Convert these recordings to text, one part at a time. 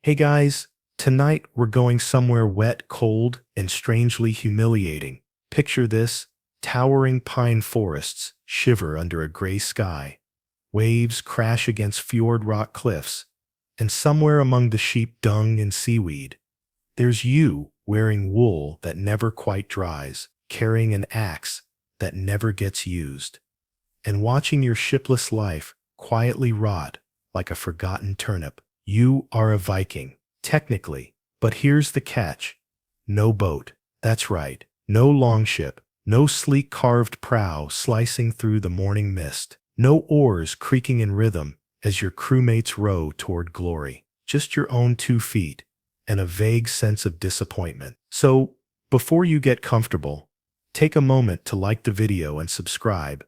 Hey guys, tonight we're going somewhere wet, cold, and strangely humiliating. Picture this: towering pine forests shiver under a gray sky, waves crash against fjord rock cliffs, and somewhere among the sheep dung and seaweed, there's you wearing wool that never quite dries, carrying an axe that never gets used, and watching your shipless life quietly rot like a forgotten turnip. You are a Viking, technically, but here's the catch. No boat. That's right. No longship. No sleek carved prow slicing through the morning mist. No oars creaking in rhythm as your crewmates row toward glory. Just your own 2 feet and a vague sense of disappointment. So, before you get comfortable, take a moment to like the video and subscribe,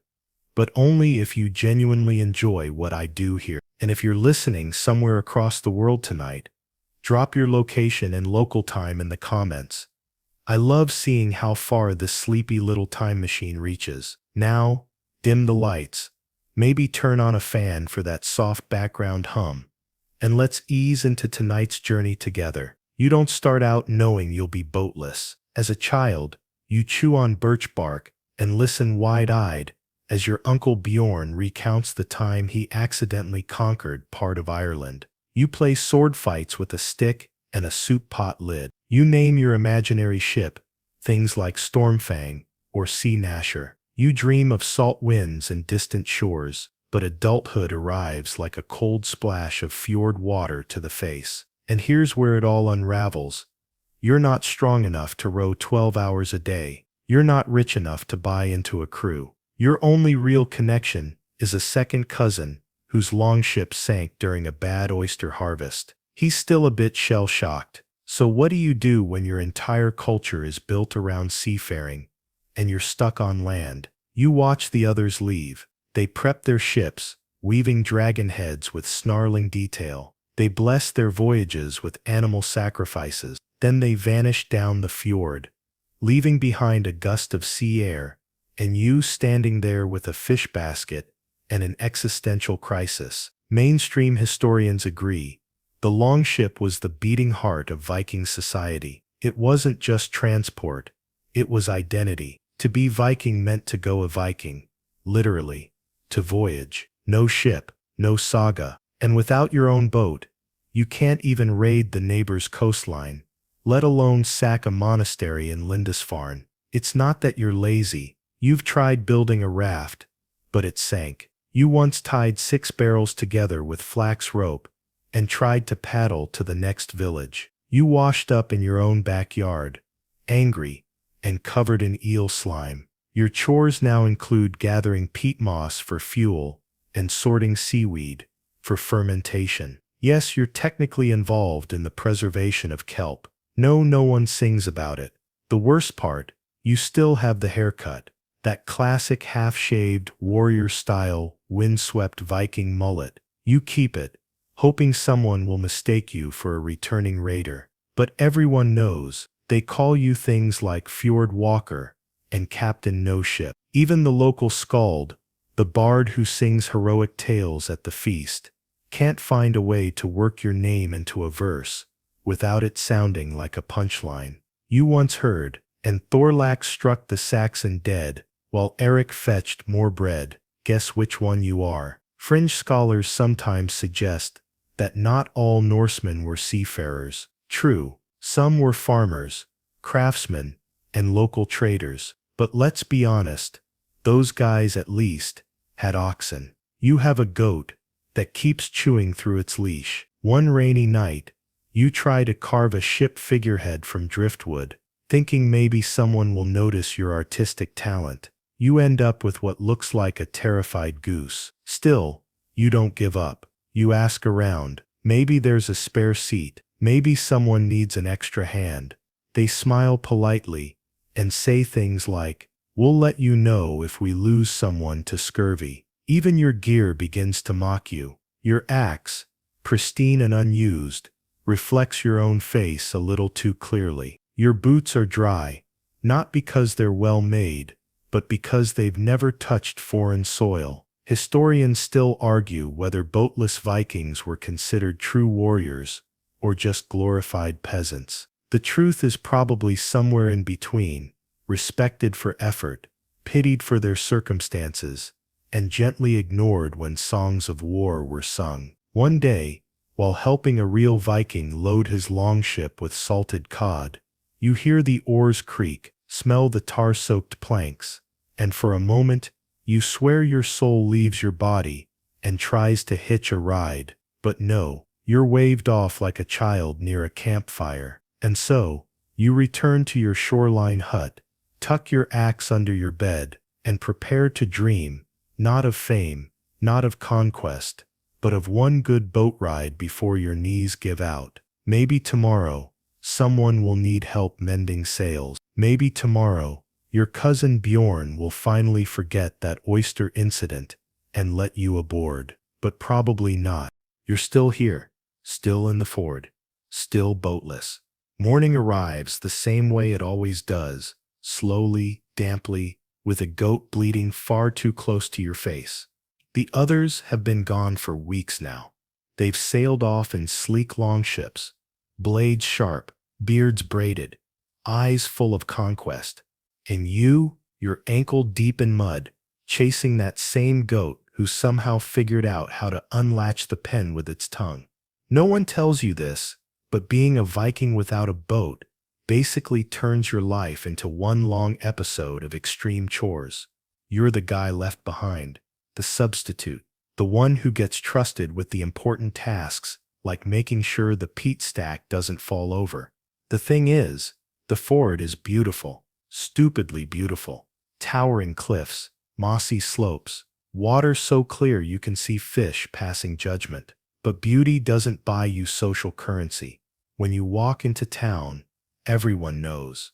but only if you genuinely enjoy what I do here. And if you're listening somewhere across the world tonight, drop your location and local time in the comments. I love seeing how far this sleepy little time machine reaches. Now, dim the lights, maybe turn on a fan for that soft background hum, and let's ease into tonight's journey together. You don't start out knowing you'll be boatless. As a child, you chew on birch bark and listen wide-eyed as your Uncle Bjorn recounts the time he accidentally conquered part of Ireland. You play sword fights with a stick and a soup pot lid. You name your imaginary ship, things like Stormfang or Sea Gnasher. You dream of salt winds and distant shores, but adulthood arrives like a cold splash of fjord water to the face. And here's where it all unravels. You're not strong enough to row 12 hours a day. You're not rich enough to buy into a crew. Your only real connection is a second cousin whose longship sank during a bad oyster harvest. He's still a bit shell-shocked. So what do you do when your entire culture is built around seafaring and you're stuck on land? You watch the others leave. They prep their ships, weaving dragon heads with snarling detail. They bless their voyages with animal sacrifices. Then they vanish down the fjord, leaving behind a gust of sea air, and you standing there with a fish basket and an existential crisis. Mainstream historians agree. The longship was the beating heart of Viking society. It wasn't just transport, it was identity. To be Viking meant to go a Viking, literally, to voyage. No ship, no saga, and without your own boat, you can't even raid the neighbor's coastline, let alone sack a monastery in Lindisfarne. It's not that you're lazy. You've tried building a raft, but it sank. You once tied 6 barrels together with flax rope and tried to paddle to the next village. You washed up in your own backyard, angry and covered in eel slime. Your chores now include gathering peat moss for fuel and sorting seaweed for fermentation. Yes, you're technically involved in the preservation of kelp. No one sings about it. The worst part, you still have the haircut. That classic half-shaved, warrior-style, windswept Viking mullet. You keep it, hoping someone will mistake you for a returning raider. But everyone knows. They call you things like Fjord Walker and Captain No Ship. Even the local skald, the bard who sings heroic tales at the feast, can't find a way to work your name into a verse without it sounding like a punchline. You once heard, and Thorlak struck the Saxon dead, while Eric fetched more bread. Guess which one you are. Fringe scholars sometimes suggest that not all Norsemen were seafarers. True, some were farmers, craftsmen, and local traders. But let's be honest, those guys at least had oxen. You have a goat that keeps chewing through its leash. One rainy night, you try to carve a ship figurehead from driftwood, thinking maybe someone will notice your artistic talent. You end up with what looks like a terrified goose. Still, you don't give up. You ask around. Maybe there's a spare seat. Maybe someone needs an extra hand. They smile politely and say things like, "We'll let you know if we lose someone to scurvy." Even your gear begins to mock you. Your axe, pristine and unused, reflects your own face a little too clearly. Your boots are dry, not because they're well made, but because they've never touched foreign soil. Historians still argue whether boatless Vikings were considered true warriors or just glorified peasants. The truth is probably somewhere in between, respected for effort, pitied for their circumstances, and gently ignored when songs of war were sung. One day, while helping a real Viking load his longship with salted cod, you hear the oars creak, smell the tar-soaked planks, and for a moment, you swear your soul leaves your body and tries to hitch a ride. But no, you're waved off like a child near a campfire. And so, you return to your shoreline hut, tuck your axe under your bed, and prepare to dream, not of fame, not of conquest, but of one good boat ride before your knees give out. Maybe tomorrow, someone will need help mending sails. Maybe tomorrow, your cousin Bjorn will finally forget that oyster incident and let you aboard. But probably not. You're still here, still in the ford, still boatless. Morning arrives the same way it always does, slowly, damply, with a goat bleeding far too close to your face. The others have been gone for weeks now. They've sailed off in sleek longships, blades sharp, beards braided, eyes full of conquest. And you're ankle deep in mud, chasing that same goat who somehow figured out how to unlatch the pen with its tongue. No one tells you this, but being a Viking without a boat basically turns your life into one long episode of extreme chores. You're the guy left behind, the substitute, the one who gets trusted with the important tasks, like making sure the peat stack doesn't fall over. The thing is, the ford is beautiful, stupidly beautiful. Towering cliffs, mossy slopes, water so clear you can see fish passing judgment. But beauty doesn't buy you social currency. When you walk into town, everyone knows.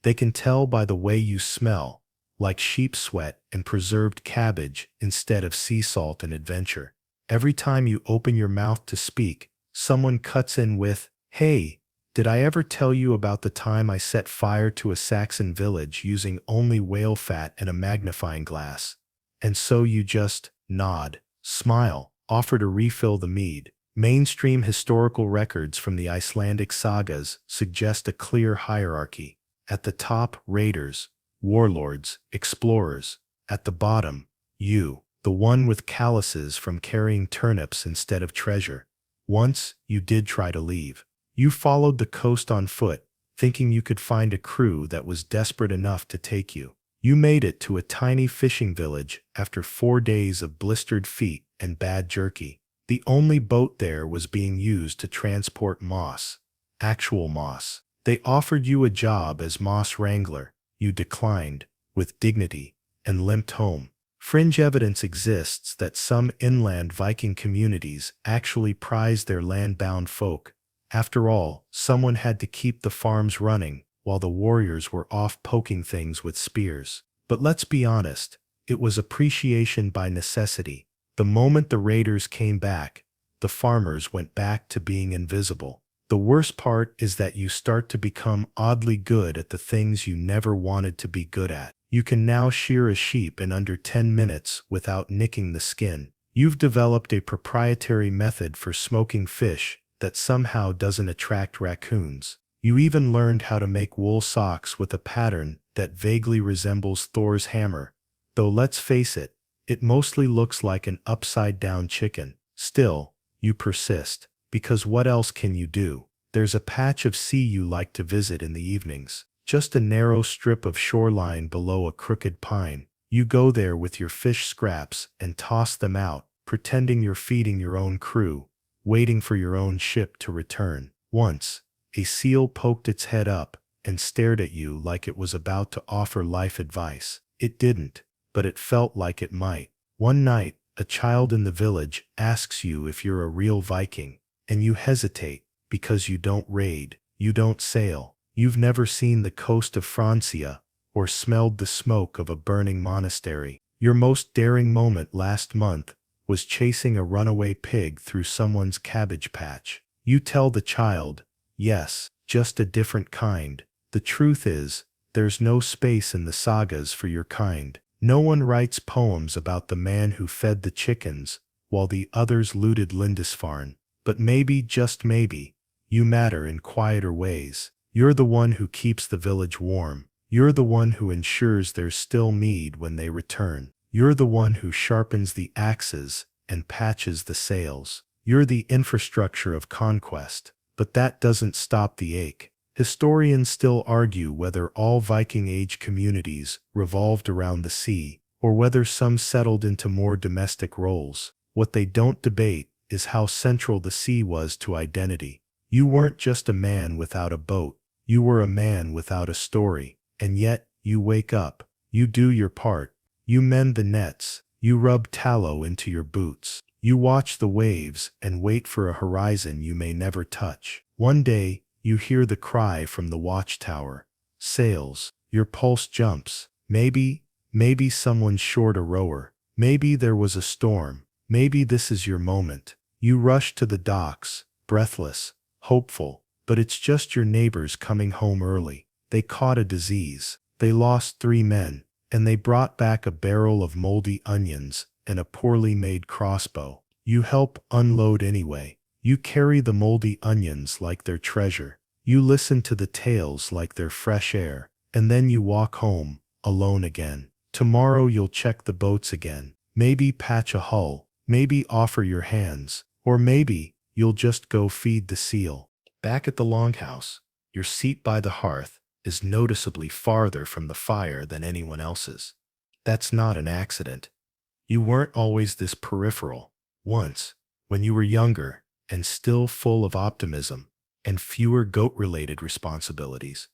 They can tell by the way you smell, like sheep sweat and preserved cabbage instead of sea salt and adventure. Every time you open your mouth to speak, someone cuts in with, "Hey, did I ever tell you about the time I set fire to a Saxon village using only whale fat and a magnifying glass?" And so you just nod, smile, offer to refill the mead. Mainstream historical records from the Icelandic sagas suggest a clear hierarchy. At the top, raiders, warlords, explorers. At the bottom, you, the one with calluses from carrying turnips instead of treasure. Once, you did try to leave. You followed the coast on foot, thinking you could find a crew that was desperate enough to take you. You made it to a tiny fishing village after 4 days of blistered feet and bad jerky. The only boat there was being used to transport moss, actual moss. They offered you a job as moss wrangler. You declined, with dignity, and limped home. Fringe evidence exists that some inland Viking communities actually prize their land-bound folk. After all, someone had to keep the farms running while the warriors were off poking things with spears. But let's be honest, it was appreciation by necessity. The moment the raiders came back, the farmers went back to being invisible. The worst part is that you start to become oddly good at the things you never wanted to be good at. You can now shear a sheep in under 10 minutes without nicking the skin. You've developed a proprietary method for smoking fish that somehow doesn't attract raccoons. You even learned how to make wool socks with a pattern that vaguely resembles Thor's hammer. Though let's face it, it mostly looks like an upside-down chicken. Still, you persist, because what else can you do? There's a patch of sea you like to visit in the evenings, just a narrow strip of shoreline below a crooked pine. You go there with your fish scraps and toss them out, pretending you're feeding your own crew, waiting for your own ship to return. Once, a seal poked its head up and stared at you like it was about to offer life advice. It didn't, but it felt like it might. One night, a child in the village asks you if you're a real Viking, and you hesitate because you don't raid, you don't sail, you've never seen the coast of Francia or smelled the smoke of a burning monastery. Your most daring moment last month was chasing a runaway pig through someone's cabbage patch. You tell the child, yes, just a different kind. The truth is, there's no space in the sagas for your kind. No one writes poems about the man who fed the chickens while the others looted Lindisfarne. But maybe, just maybe, You matter in quieter ways. You're the one who keeps the village warm. You're the one who ensures there's still mead when they return. You're the one who sharpens the axes and patches the sails. You're the infrastructure of conquest. But that doesn't stop the ache. Historians still argue whether all Viking Age communities revolved around the sea, or whether some settled into more domestic roles. What they don't debate is how central the sea was to identity. You weren't just a man without a boat. You were a man without a story. And yet, you wake up. You do your part. You mend the nets. You rub tallow into your boots. You watch the waves and wait for a horizon you may never touch. One day, you hear the cry from the watchtower. Sails. Your pulse jumps. Maybe someone's short a rower. Maybe there was a storm. Maybe this is your moment. You rush to the docks, breathless, hopeful, but it's just your neighbors coming home early. They caught a disease. They lost 3 men, and they brought back a barrel of moldy onions and a poorly made crossbow. You help unload anyway. You carry the moldy onions like they're treasure. You listen to the tales like they're fresh air, and then you walk home, alone again. Tomorrow you'll check the boats again. Maybe patch a hull. Maybe offer your hands. Or maybe you'll just go feed the seal. Back at the longhouse, your seat by the hearth is noticeably farther from the fire than anyone else's. That's not an accident. You weren't always this peripheral. Once, when you were younger and still full of optimism and fewer goat-related responsibilities,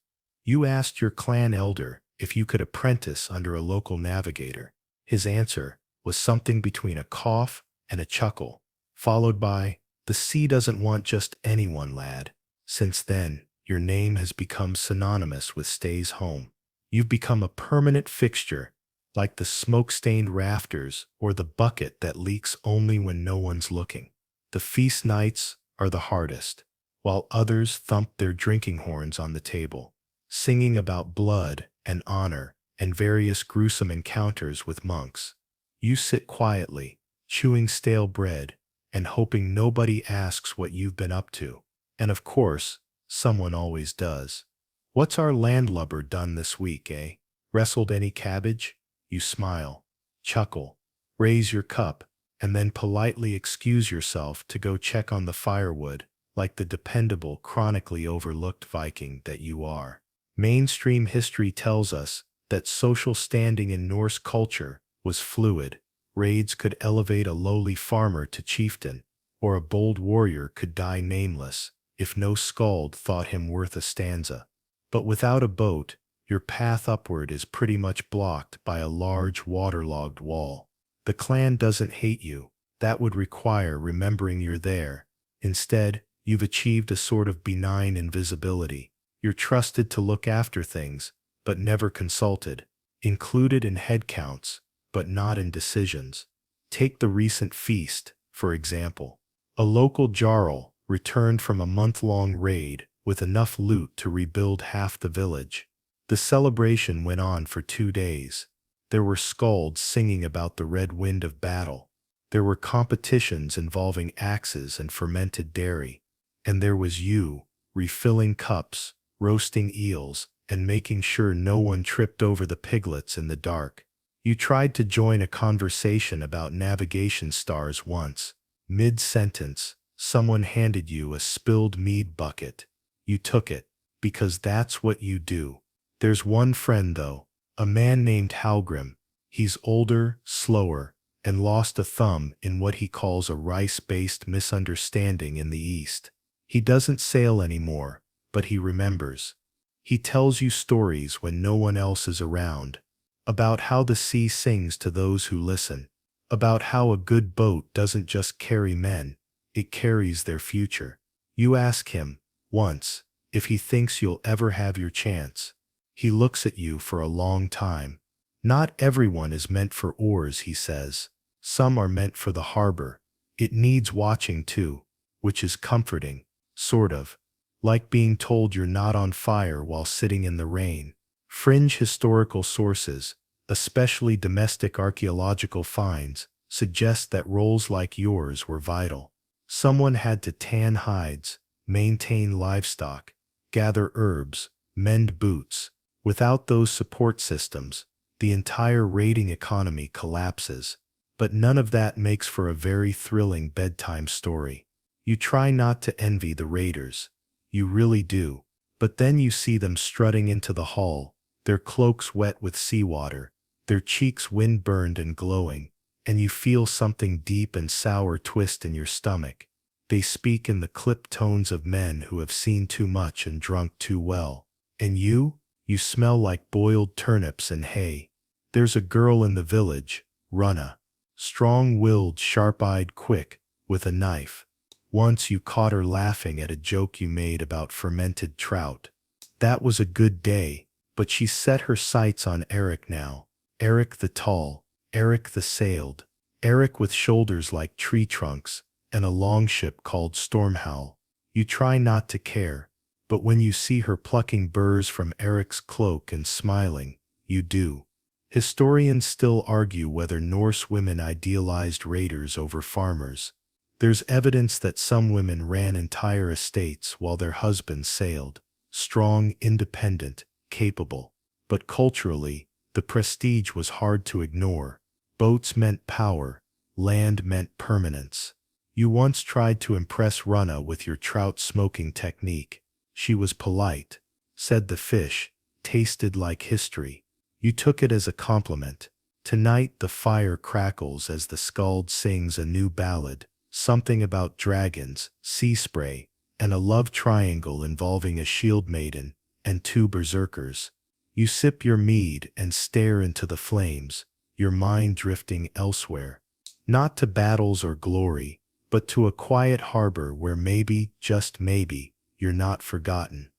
you asked your clan elder if you could apprentice under a local navigator. His answer was something between a cough and a chuckle, followed by, "The sea doesn't want just anyone, lad." Since then, your name has become synonymous with stays home. You've become a permanent fixture, like the smoke-stained rafters or the bucket that leaks only when no one's looking. The feast nights are the hardest, while others thump their drinking horns on the table, singing about blood and honor and various gruesome encounters with monks. You sit quietly, chewing stale bread and hoping nobody asks what you've been up to. And of course, someone always does. "What's our landlubber done this week, eh? Wrestled any cabbage?" You smile, chuckle, raise your cup, and then politely excuse yourself to go check on the firewood, like the dependable, chronically overlooked Viking that you are. Mainstream history tells us that social standing in Norse culture was fluid. Raids could elevate a lowly farmer to chieftain, or a bold warrior could die nameless if no skald thought him worth a stanza. But without a boat, your path upward is pretty much blocked by a large waterlogged wall. The clan doesn't hate you. That would require remembering you're there. Instead, you've achieved a sort of benign invisibility. You're trusted to look after things, but never consulted. Included in head counts, but not in decisions. Take the recent feast, for example. A local jarl returned from a month-long raid with enough loot to rebuild half the village. The celebration went on for 2 days. There were skalds singing about the red wind of battle. There were competitions involving axes and fermented dairy. And there was you, refilling cups, roasting eels, and making sure no one tripped over the piglets in the dark. You tried to join a conversation about navigation stars once. Mid-sentence, someone handed you a spilled mead bucket. You took it, because that's what you do. There's one friend, though, a man named Halgrim. He's older, slower, and lost a thumb in what he calls a rice-based misunderstanding in the East. He doesn't sail anymore, but he remembers. He tells you stories when no one else is around, about how the sea sings to those who listen, about how a good boat doesn't just carry men, it carries their future. You ask him, once, if he thinks you'll ever have your chance. He looks at you for a long time. "Not everyone is meant for oars," he says. "Some are meant for the harbor. It needs watching too," which is comforting, sort of, like being told you're not on fire while sitting in the rain. Fringe historical sources, especially domestic archaeological finds, suggest that roles like yours were vital. Someone had to tan hides, maintain livestock, gather herbs, mend boots. Without those support systems, the entire raiding economy collapses. But none of that makes for a very thrilling bedtime story. You try not to envy the raiders. You really do. But then you see them strutting into the hall, their cloaks wet with seawater, their cheeks wind-burned and glowing, and you feel something deep and sour twist in your stomach. They speak in the clipped tones of men who have seen too much and drunk too well. And you smell like boiled turnips and hay. There's a girl in the village, Runna. Strong-willed, sharp-eyed, quick, with a knife. Once you caught her laughing at a joke you made about fermented trout. That was a good day, but she's set her sights on Eric now. Eric the tall, Eric the sailed, Eric with shoulders like tree trunks, and a longship called Stormhowl. You try not to care, but when you see her plucking burrs from Eric's cloak and smiling, you do. Historians still argue whether Norse women idealized raiders over farmers. There's evidence that some women ran entire estates while their husbands sailed, strong, independent, capable. But culturally, the prestige was hard to ignore. Boats meant power, land meant permanence. You once tried to impress Runna with your trout smoking technique. She was polite, said the fish tasted like history. You took it as a compliment. Tonight the fire crackles as the skald sings a new ballad, something about dragons, sea spray, and a love triangle involving a shield maiden and two berserkers. You sip your mead and stare into the flames, your mind drifting elsewhere. Not to battles or glory, but to a quiet harbor where maybe, just maybe, you're not forgotten.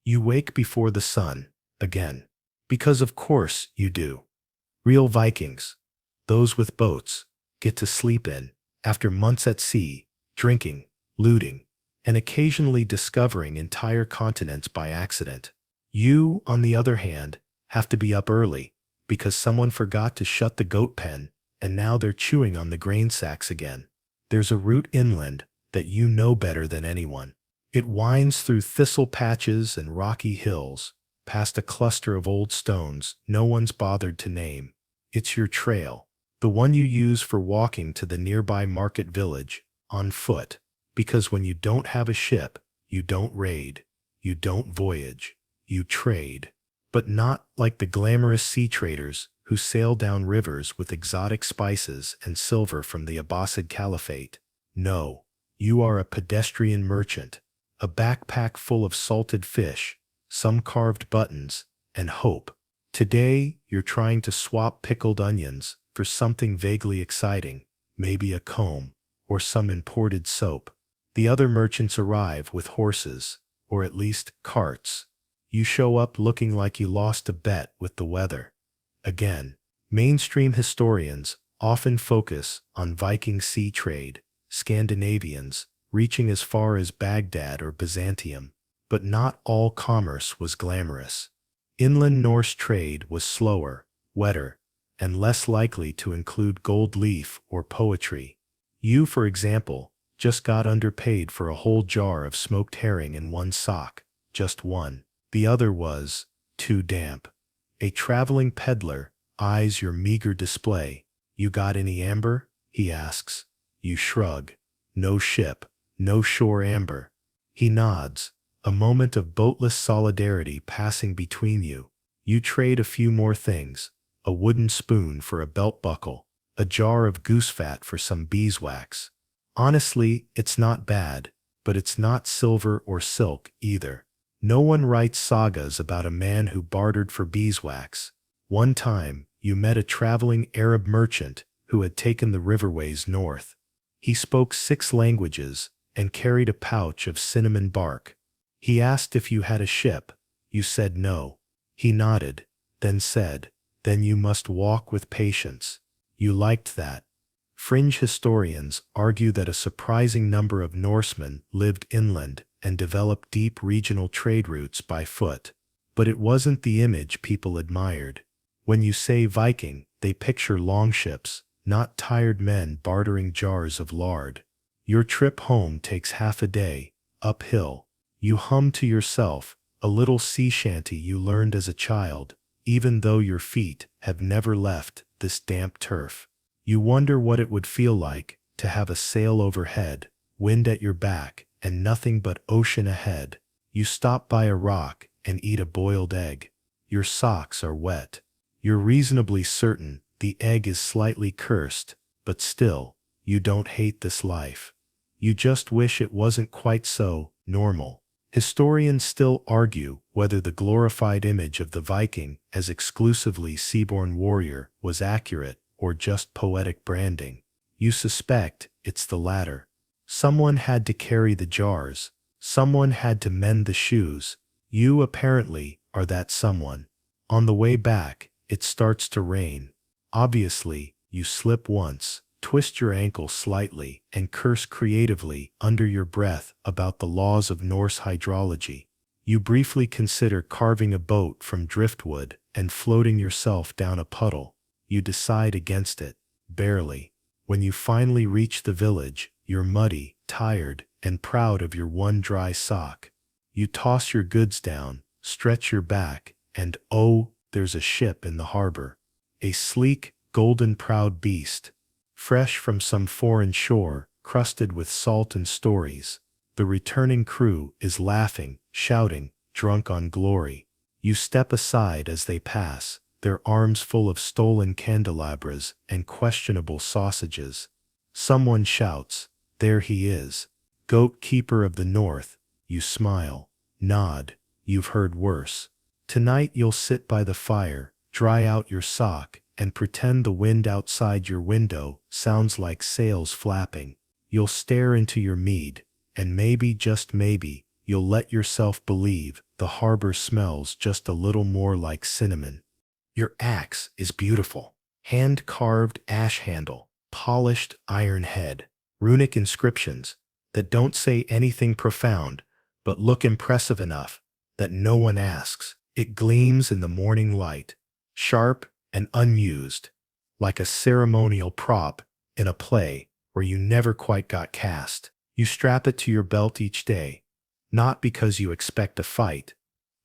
You wake before the sun, again. Because of course you do. Real Vikings, those with boats, get to sleep in, after months at sea, drinking, looting, and occasionally discovering entire continents by accident. You, on the other hand, have to be up early, because someone forgot to shut the goat pen, and now they're chewing on the grain sacks again. There's a route inland that you know better than anyone. It winds through thistle patches and rocky hills, past a cluster of old stones no one's bothered to name. It's your trail, the one you use for walking to the nearby market village, on foot, because when you don't have a ship, you don't raid, you don't voyage, you trade. But not like the glamorous sea traders who sail down rivers with exotic spices and silver from the Abbasid Caliphate. No, you are a pedestrian merchant, a backpack full of salted fish, some carved buttons, and hope. Today, you're trying to swap pickled onions for something vaguely exciting, maybe a comb, or some imported soap. The other merchants arrive with horses, or at least carts. You show up looking like you lost a bet with the weather. Again, mainstream historians often focus on Viking sea trade, Scandinavians reaching as far as Baghdad or Byzantium. But not all commerce was glamorous. Inland Norse trade was slower, wetter, and less likely to include gold leaf or poetry. You, for example, just got underpaid for a whole jar of smoked herring in one sock, just one. The other was too damp. A traveling peddler eyes your meager display. You got any amber? He asks. You shrug. No ship, no shore amber. He nods. A moment of boatless solidarity passing between you. You trade a few more things, a wooden spoon for a belt buckle, a jar of goose fat for some beeswax. Honestly, it's not bad, but it's not silver or silk either. No one writes sagas about a man who bartered for beeswax. One time, you met a traveling Arab merchant who had taken the riverways north. He spoke 6 languages and carried a pouch of cinnamon bark. He asked if you had a ship. You said no. He nodded, then said, "Then you must walk with patience." You liked that. Fringe historians argue that a surprising number of Norsemen lived inland and developed deep regional trade routes by foot. But it wasn't the image people admired. When you say Viking, they picture longships, not tired men bartering jars of lard. Your trip home takes half a day, uphill, You hum to yourself, a little sea shanty you learned as a child, even though your feet have never left this damp turf. You wonder what it would feel like to have a sail overhead, wind at your back, and nothing but ocean ahead. You stop by a rock and eat a boiled egg. Your socks are wet. You're reasonably certain the egg is slightly cursed, but still, you don't hate this life. You just wish it wasn't quite so normal. Historians still argue whether the glorified image of the Viking as exclusively seaborne warrior was accurate or just poetic branding. You suspect it's the latter. Someone had to carry the jars. Someone had to mend the shoes. You apparently are that someone. On the way back, it starts to rain. Obviously, you slip once, twist your ankle slightly, and curse creatively under your breath about the laws of Norse hydrology. You briefly consider carving a boat from driftwood and floating yourself down a puddle. You decide against it, barely. When you finally reach the village, you're muddy, tired, and proud of your one dry sock. You toss your goods down, stretch your back, and oh, there's a ship in the harbor. A sleek, golden proud beast, fresh from some foreign shore, crusted with salt and stories. The returning crew is laughing, shouting, drunk on glory. You step aside as they pass, their arms full of stolen candelabras and questionable sausages. Someone shouts, "There he is, goat keeper of the north." You smile, nod, you've heard worse. Tonight you'll sit by the fire, dry out your sock, and pretend the wind outside your window sounds like sails flapping. You'll stare into your mead, and maybe, just maybe, you'll let yourself believe the harbor smells just a little more like cinnamon. Your axe is beautiful. Hand-carved ash handle, polished iron head, runic inscriptions that don't say anything profound, but look impressive enough that no one asks. It gleams in the morning light, sharp and unused, like a ceremonial prop in a play where you never quite got cast. You strap it to your belt each day, not because you expect a fight,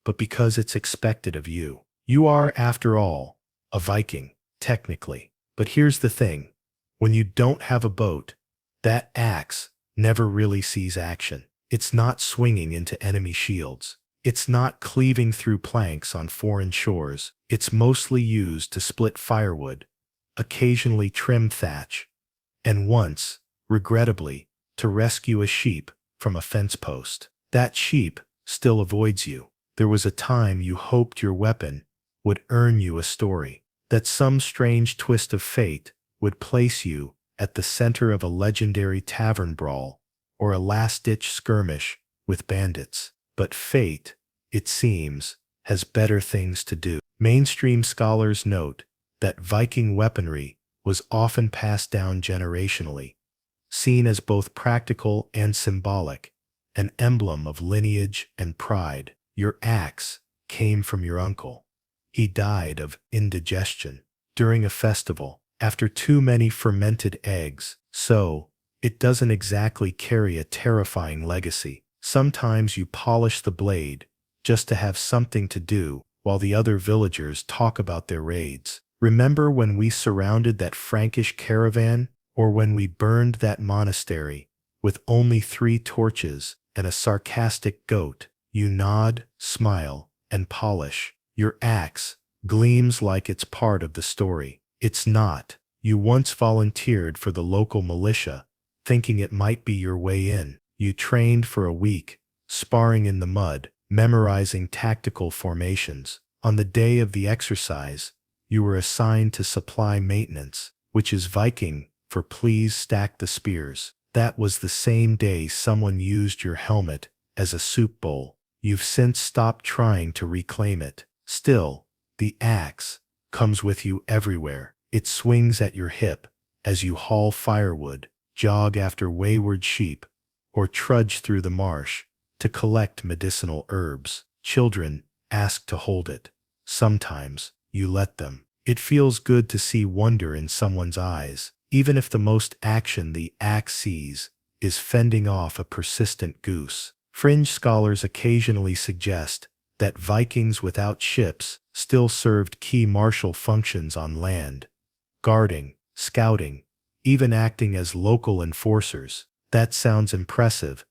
but because it's expected of you. You are, after all, a Viking, technically. But here's the thing. When you don't have a boat, that axe never really sees action. It's not swinging into enemy shields. It's not cleaving through planks on foreign shores. It's mostly used to split firewood, occasionally trim thatch, and once, regrettably, to rescue a sheep from a fence post. That sheep still avoids you. There was a time you hoped your weapon would earn you a story, that some strange twist of fate would place you at the center of a legendary tavern brawl or a last-ditch skirmish with bandits. But fate, it seems, has better things to do. Mainstream scholars note that Viking weaponry was often passed down generationally, seen as both practical and symbolic, an emblem of lineage and pride. Your axe came from your uncle. He died of indigestion during a festival after too many fermented eggs, so it doesn't exactly carry a terrifying legacy. Sometimes you polish the blade just to have something to do while the other villagers talk about their raids. Remember when we surrounded that Frankish caravan, or when we burned that monastery with only 3 torches and a sarcastic goat? You nod, smile, and polish. Your axe gleams like it's part of the story. It's not. You once volunteered for the local militia, thinking it might be your way in. You trained for a week, sparring in the mud, memorizing tactical formations. On the day of the exercise, you were assigned to supply maintenance, which is Viking for please stack the spears. That was the same day someone used your helmet as a soup bowl. You've since stopped trying to reclaim it. Still, the axe comes with you everywhere. It swings at your hip as you haul firewood, jog after wayward sheep, or trudge through the marsh to collect medicinal herbs. Children ask to hold it. Sometimes you let them. It feels good to see wonder in someone's eyes, even if the most action the axe sees is fending off a persistent goose. Fringe scholars occasionally suggest that Vikings without ships still served key martial functions on land, guarding, scouting, even acting as local enforcers. That sounds impressive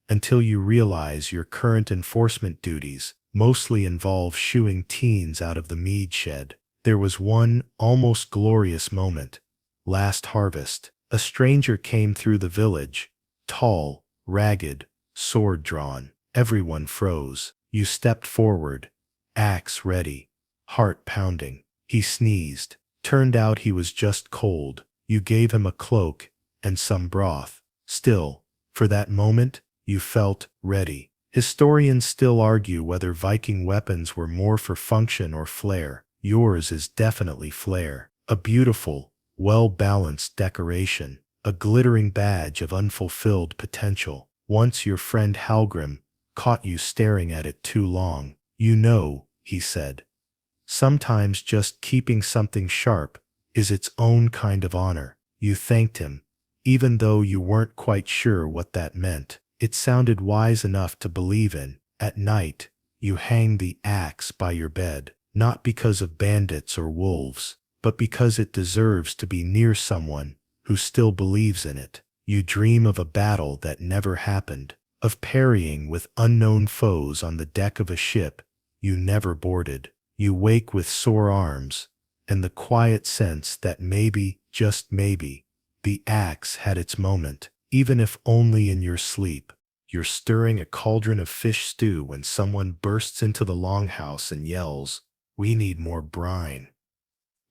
until you realize your current enforcement duties mostly involve shooing teens out of the mead shed. There was one almost glorious moment. Last harvest, a stranger came through the village, tall, ragged, sword drawn. Everyone froze. You stepped forward, axe ready, heart pounding. He sneezed. Turned out he was just cold. You gave him a cloak and some broth. Still, for that moment, you felt ready. Historians still argue whether Viking weapons were more for function or flair. Yours is definitely flair. A beautiful, well-balanced decoration. A glittering badge of unfulfilled potential. Once your friend Halgrim caught you staring at it too long. You know, he said, sometimes just keeping something sharp is its own kind of honor. You thanked him, even though you weren't quite sure what that meant. It sounded wise enough to believe in. At night, you hang the axe by your bed, not because of bandits or wolves, but because it deserves to be near someone who still believes in it. You dream of a battle that never happened, of parrying with unknown foes on the deck of a ship you never boarded. You wake with sore arms and the quiet sense that maybe, just maybe, the axe had its moment, even if only in your sleep. You're stirring a cauldron of fish stew when someone bursts into the longhouse and yells, "We need more brine."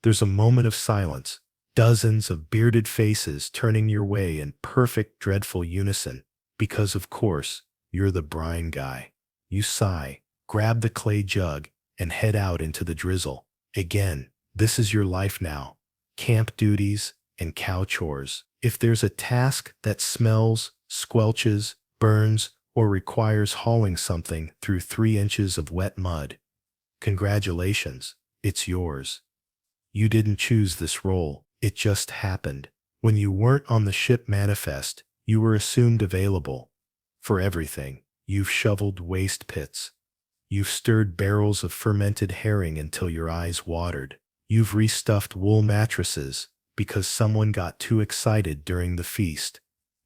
There's a moment of silence, dozens of bearded faces turning your way in perfect, dreadful unison, because of course, you're the brine guy. You sigh, grab the clay jug, and head out into the drizzle. Again, this is your life now. Camp duties and cow chores. If there's a task that smells, squelches, burns, or requires hauling something through 3 inches of wet mud, congratulations, it's yours. You didn't choose this role, it just happened. When you weren't on the ship manifest, you were assumed available for everything. You've shoveled waste pits. You've stirred barrels of fermented herring until your eyes watered. You've restuffed wool mattresses because someone got too excited during the feast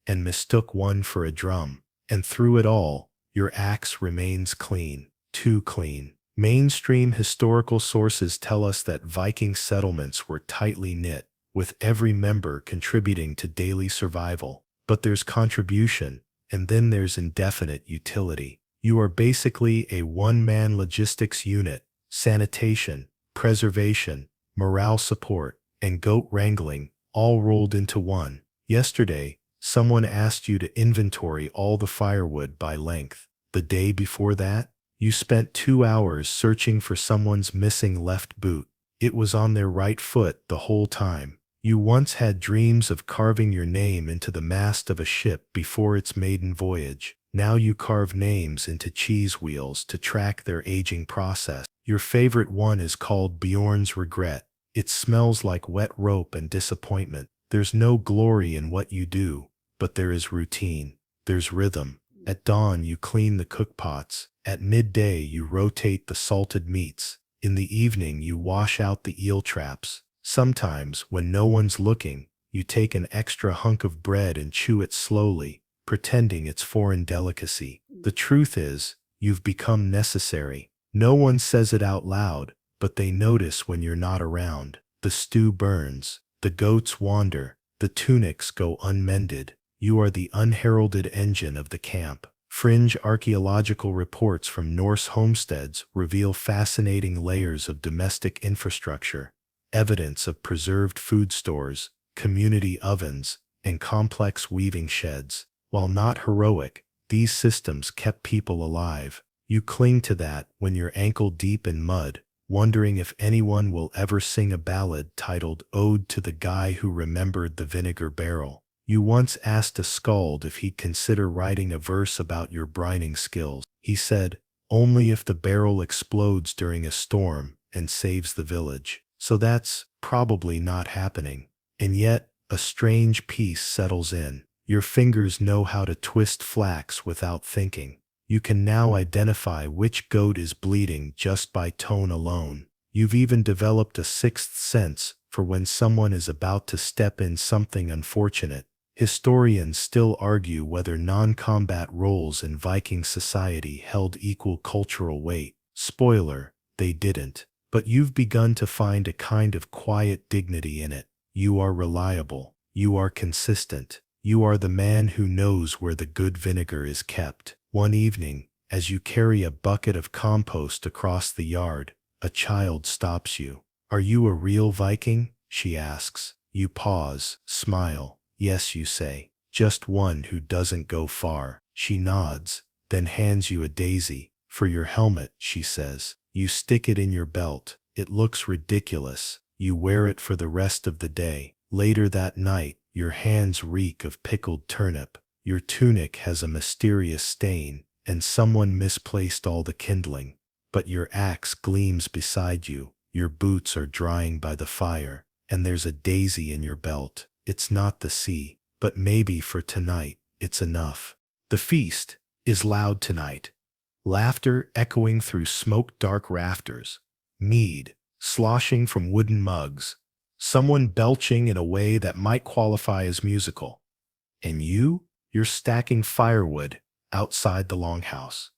and mistook one for a drum. And through it all, your axe remains clean, too clean. Mainstream historical sources tell us that Viking settlements were tightly knit, with every member contributing to daily survival. But there's contribution, and then there's indefinite utility. You are basically a one-man logistics unit, sanitation, preservation, morale support, and goat wrangling, all rolled into one. Yesterday, someone asked you to inventory all the firewood by length. The day before that, you spent 2 hours searching for someone's missing left boot. It was on their right foot the whole time. You once had dreams of carving your name into the mast of a ship before its maiden voyage. Now you carve names into cheese wheels to track their aging process. Your favorite one is called Bjorn's Regret. It smells like wet rope and disappointment. There's no glory in what you do, but there is routine. There's rhythm. At dawn, you clean the cookpots. At midday, you rotate the salted meats. In the evening, you wash out the eel traps. Sometimes, when no one's looking, you take an extra hunk of bread and chew it slowly, pretending it's foreign delicacy. The truth is, you've become necessary. No one says it out loud, but they notice when you're not around. The stew burns. The goats wander. The tunics go unmended. You are the unheralded engine of the camp. Fringe archaeological reports from Norse homesteads reveal fascinating layers of domestic infrastructure, evidence of preserved food stores, community ovens, and complex weaving sheds. While not heroic, these systems kept people alive. You cling to that when you're ankle-deep in mud, wondering if anyone will ever sing a ballad titled Ode to the Guy Who Remembered the Vinegar Barrel. You once asked a skald if he'd consider writing a verse about your brining skills. He said, "Only if the barrel explodes during a storm and saves the village." So that's probably not happening. And yet, a strange peace settles in. Your fingers know how to twist flax without thinking. You can now identify which goat is bleeding just by tone alone. You've even developed a sixth sense for when someone is about to step in something unfortunate. Historians still argue whether non-combat roles in Viking society held equal cultural weight. Spoiler, they didn't. But you've begun to find a kind of quiet dignity in it. You are reliable. You are consistent. You are the man who knows where the good vinegar is kept. One evening, as you carry a bucket of compost across the yard, a child stops you. "Are you a real Viking?" she asks. You pause, smile. "Yes," you say. "Just one who doesn't go far." She nods, then hands you a daisy. "For your helmet," she says. You stick it in your belt. It looks ridiculous. You wear it for the rest of the day. Later that night, your hands reek of pickled turnip. Your tunic has a mysterious stain, and someone misplaced all the kindling. But your axe gleams beside you. Your boots are drying by the fire, and there's a daisy in your belt. It's not the sea, but maybe for tonight, it's enough. The feast is loud tonight. Laughter echoing through smoke-dark rafters. Mead sloshing from wooden mugs. Someone belching in a way that might qualify as musical. And you're stacking firewood outside the longhouse.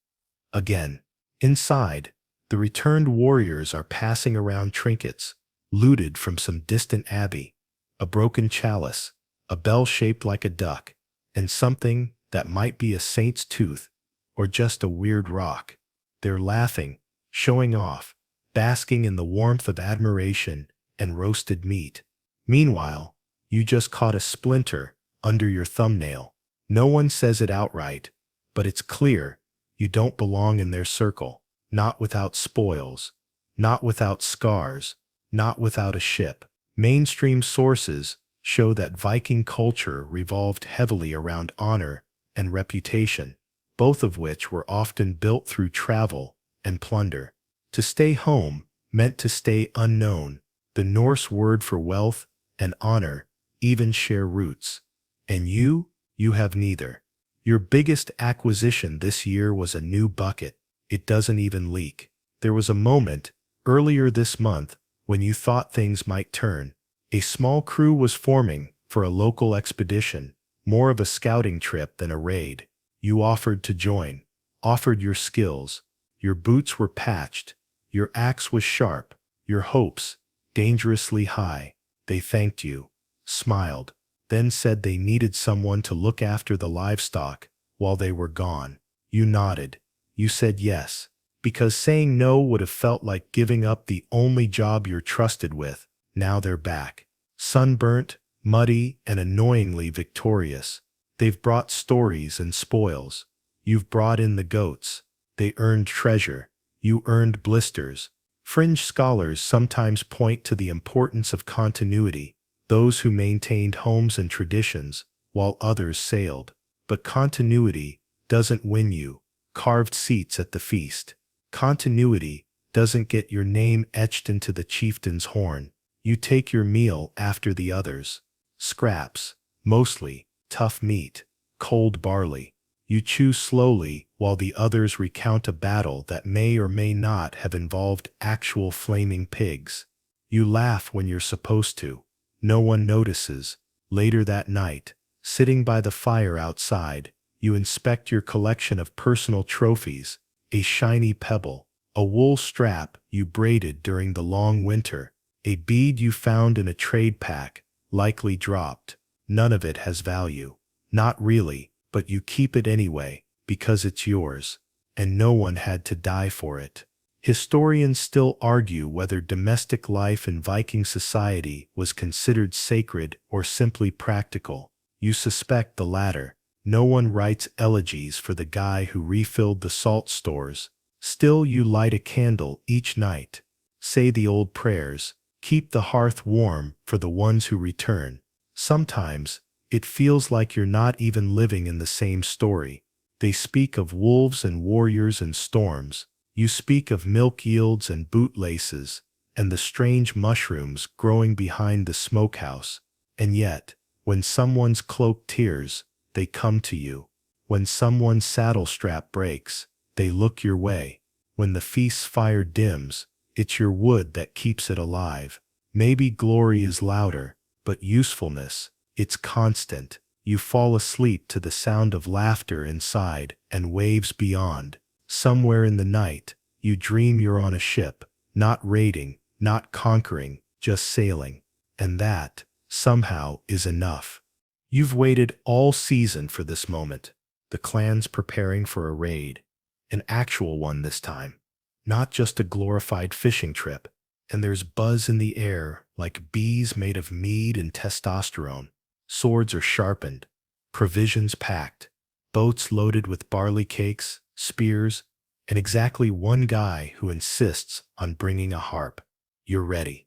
Again, inside, the returned warriors are passing around trinkets, looted from some distant abbey, a broken chalice, a bell shaped like a duck, and something that might be a saint's tooth or just a weird rock. They're laughing, showing off, basking in the warmth of admiration and roasted meat. Meanwhile, you just caught a splinter under your thumbnail. No one says it outright, but it's clear you don't belong in their circle. Not without spoils, not without scars, not without a ship. Mainstream sources show that Viking culture revolved heavily around honor and reputation, both of which were often built through travel and plunder. To stay home meant to stay unknown. The Norse word for wealth and honor even share roots. And you have neither. Your biggest acquisition this year was a new bucket. It doesn't even leak. There was a moment, earlier this month, when you thought things might turn. A small crew was forming for a local expedition, more of a scouting trip than a raid. You offered to join, offered your skills. Your boots were patched, your axe was sharp, your hopes dangerously high. They thanked you, smiled, then said they needed someone to look after the livestock while they were gone. You nodded. You said yes, because saying no would have felt like giving up the only job you're trusted with. Now they're back. Sunburnt, muddy, and annoyingly victorious. They've brought stories and spoils. You've brought in the goats. They earned treasure. You earned blisters. Fringe scholars sometimes point to the importance of continuity, those who maintained homes and traditions, while others sailed. But continuity doesn't win you carved seats at the feast. Continuity doesn't get your name etched into the chieftain's horn. You take your meal after the others. Scraps, mostly, tough meat, cold barley. You chew slowly while the others recount a battle that may or may not have involved actual flaming pigs. You laugh when you're supposed to. No one notices. Later that night, sitting by the fire outside, you inspect your collection of personal trophies, a shiny pebble, a wool strap you braided during the long winter, a bead you found in a trade pack, likely dropped. None of it has value. Not really, but you keep it anyway, because it's yours, and no one had to die for it. Historians still argue whether domestic life in Viking society was considered sacred or simply practical. You suspect the latter. No one writes elegies for the guy who refilled the salt stores. Still, you light a candle each night. Say the old prayers. Keep the hearth warm for the ones who return. Sometimes, it feels like you're not even living in the same story. They speak of wolves and warriors and storms. You speak of milk yields and bootlaces, and the strange mushrooms growing behind the smokehouse. And yet, when someone's cloak tears, they come to you. When someone's saddle strap breaks, they look your way. When the feast's fire dims, it's your wood that keeps it alive. Maybe glory is louder, but usefulness, it's constant. You fall asleep to the sound of laughter inside and waves beyond. Somewhere in the night, you dream you're on a ship, not raiding, not conquering, just sailing. And that, somehow, is enough. You've waited all season for this moment. The clan's preparing for a raid. An actual one this time. Not just a glorified fishing trip. And there's buzz in the air like bees made of mead and testosterone. Swords are sharpened. Provisions packed. Boats loaded with barley cakes, spears, and exactly one guy who insists on bringing a harp. You're ready.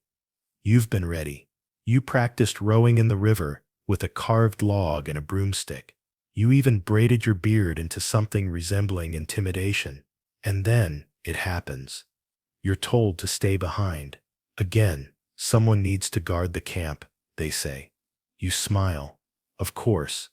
You've been ready. You practiced rowing in the river with a carved log and a broomstick. You even braided your beard into something resembling intimidation. And then it happens. You're told to stay behind. Again, someone needs to guard the camp, they say. You smile. Of course.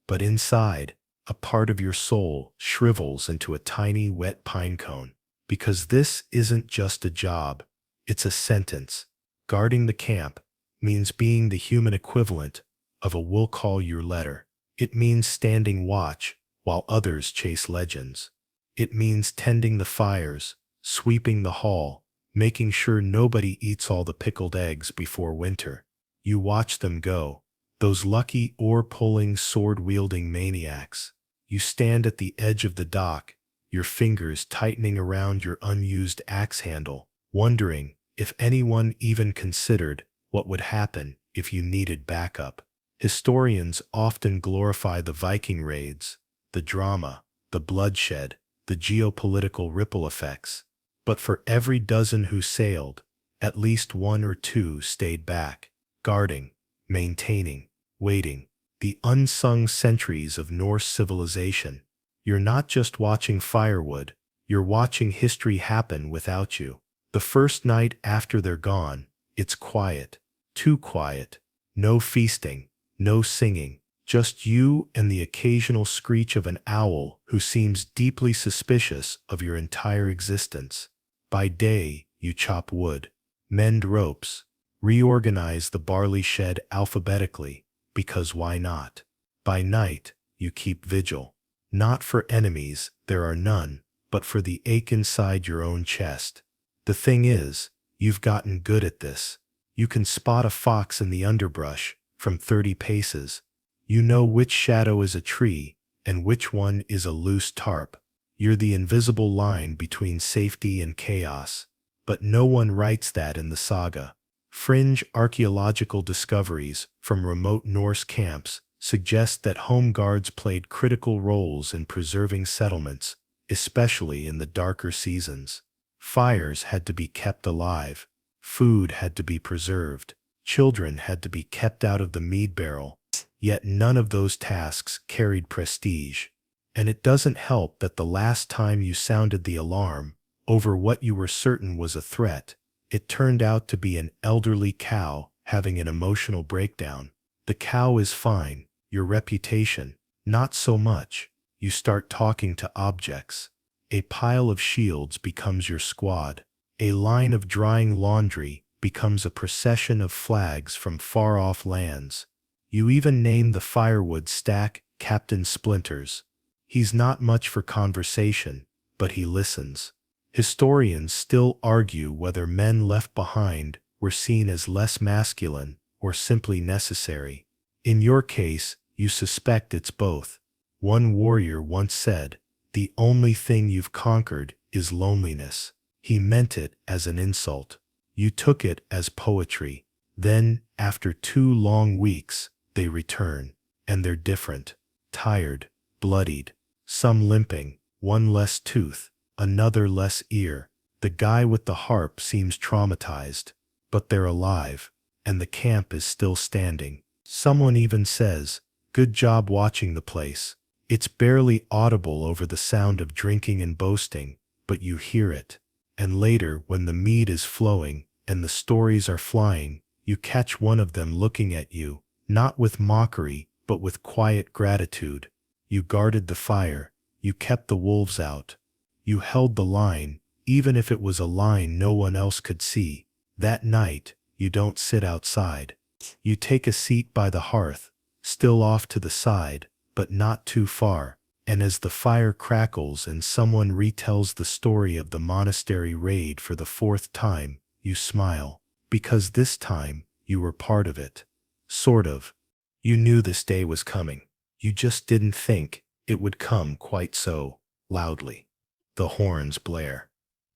But inside, a part of your soul shrivels into a tiny wet pine cone. Because this isn't just a job. It's a sentence. Guarding the camp means being the human equivalent of a "we'll call your letter." It means standing watch while others chase legends. It means tending the fires, sweeping the hall, making sure nobody eats all the pickled eggs before winter. You watch them go, those lucky oar-pulling, sword-wielding maniacs. You stand at the edge of the dock, your fingers tightening around your unused axe handle, wondering if anyone even considered what would happen if you needed backup. Historians often glorify the Viking raids, the drama, the bloodshed, the geopolitical ripple effects. But for every dozen who sailed, at least one or two stayed back, guarding, maintaining, waiting. The unsung centuries of Norse civilization. You're not just watching firewood, you're watching history happen without you. The first night after they're gone, it's quiet, too quiet. No feasting, no singing, just you and the occasional screech of an owl who seems deeply suspicious of your entire existence. By day, you chop wood, mend ropes, reorganize the barley shed alphabetically, because why not? By night, you keep vigil. Not for enemies, there are none, but for the ache inside your own chest. The thing is, you've gotten good at this. You can spot a fox in the underbrush from 30 paces. You know which shadow is a tree and which one is a loose tarp. You're the invisible line between safety and chaos. But no one writes that in the saga. Fringe archaeological discoveries from remote Norse camps suggest that home guards played critical roles in preserving settlements, especially in the darker seasons. Fires had to be kept alive. Food had to be preserved. Children had to be kept out of the mead barrel. Yet none of those tasks carried prestige. And it doesn't help that the last time you sounded the alarm over what you were certain was a threat, it turned out to be an elderly cow having an emotional breakdown. The cow is fine, your reputation, not so much. You start talking to objects. A pile of shields becomes your squad. A line of drying laundry becomes a procession of flags from far-off lands. You even name the firewood stack Captain Splinters. He's not much for conversation, but he listens. Historians still argue whether men left behind were seen as less masculine or simply necessary. In your case, you suspect it's both. One warrior once said, "The only thing you've conquered is loneliness." He meant it as an insult. You took it as poetry. Then, after 2 long weeks, they return, and they're different. Tired, bloodied, some limping, one less tooth, another less ear. The guy with the harp seems traumatized, but they're alive, and the camp is still standing. Someone even says, "Good job watching the place." It's barely audible over the sound of drinking and boasting, but you hear it. And later, when the mead is flowing and the stories are flying, you catch one of them looking at you, not with mockery, but with quiet gratitude. You guarded the fire. You kept the wolves out. You held the line, even if it was a line no one else could see. That night, you don't sit outside. You take a seat by the hearth, still off to the side, but not too far. And as the fire crackles and someone retells the story of the monastery raid for the fourth time, you smile. Because this time, you were part of it. Sort of. You knew this day was coming. You just didn't think it would come quite so loudly. The horns blare.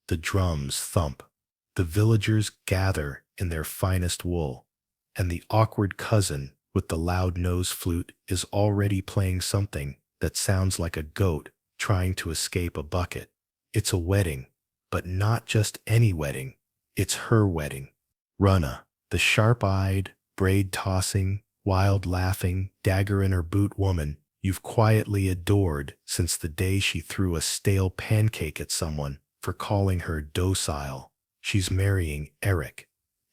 The drums thump. The villagers gather in their finest wool. And the awkward cousin with the loud nose flute is already playing something that sounds like a goat trying to escape a bucket. It's a wedding, but not just any wedding. It's her wedding. Runna, the sharp-eyed, braid-tossing, wild-laughing, dagger-in-her-boot woman you've quietly adored since the day she threw a stale pancake at someone for calling her docile. She's marrying Eric.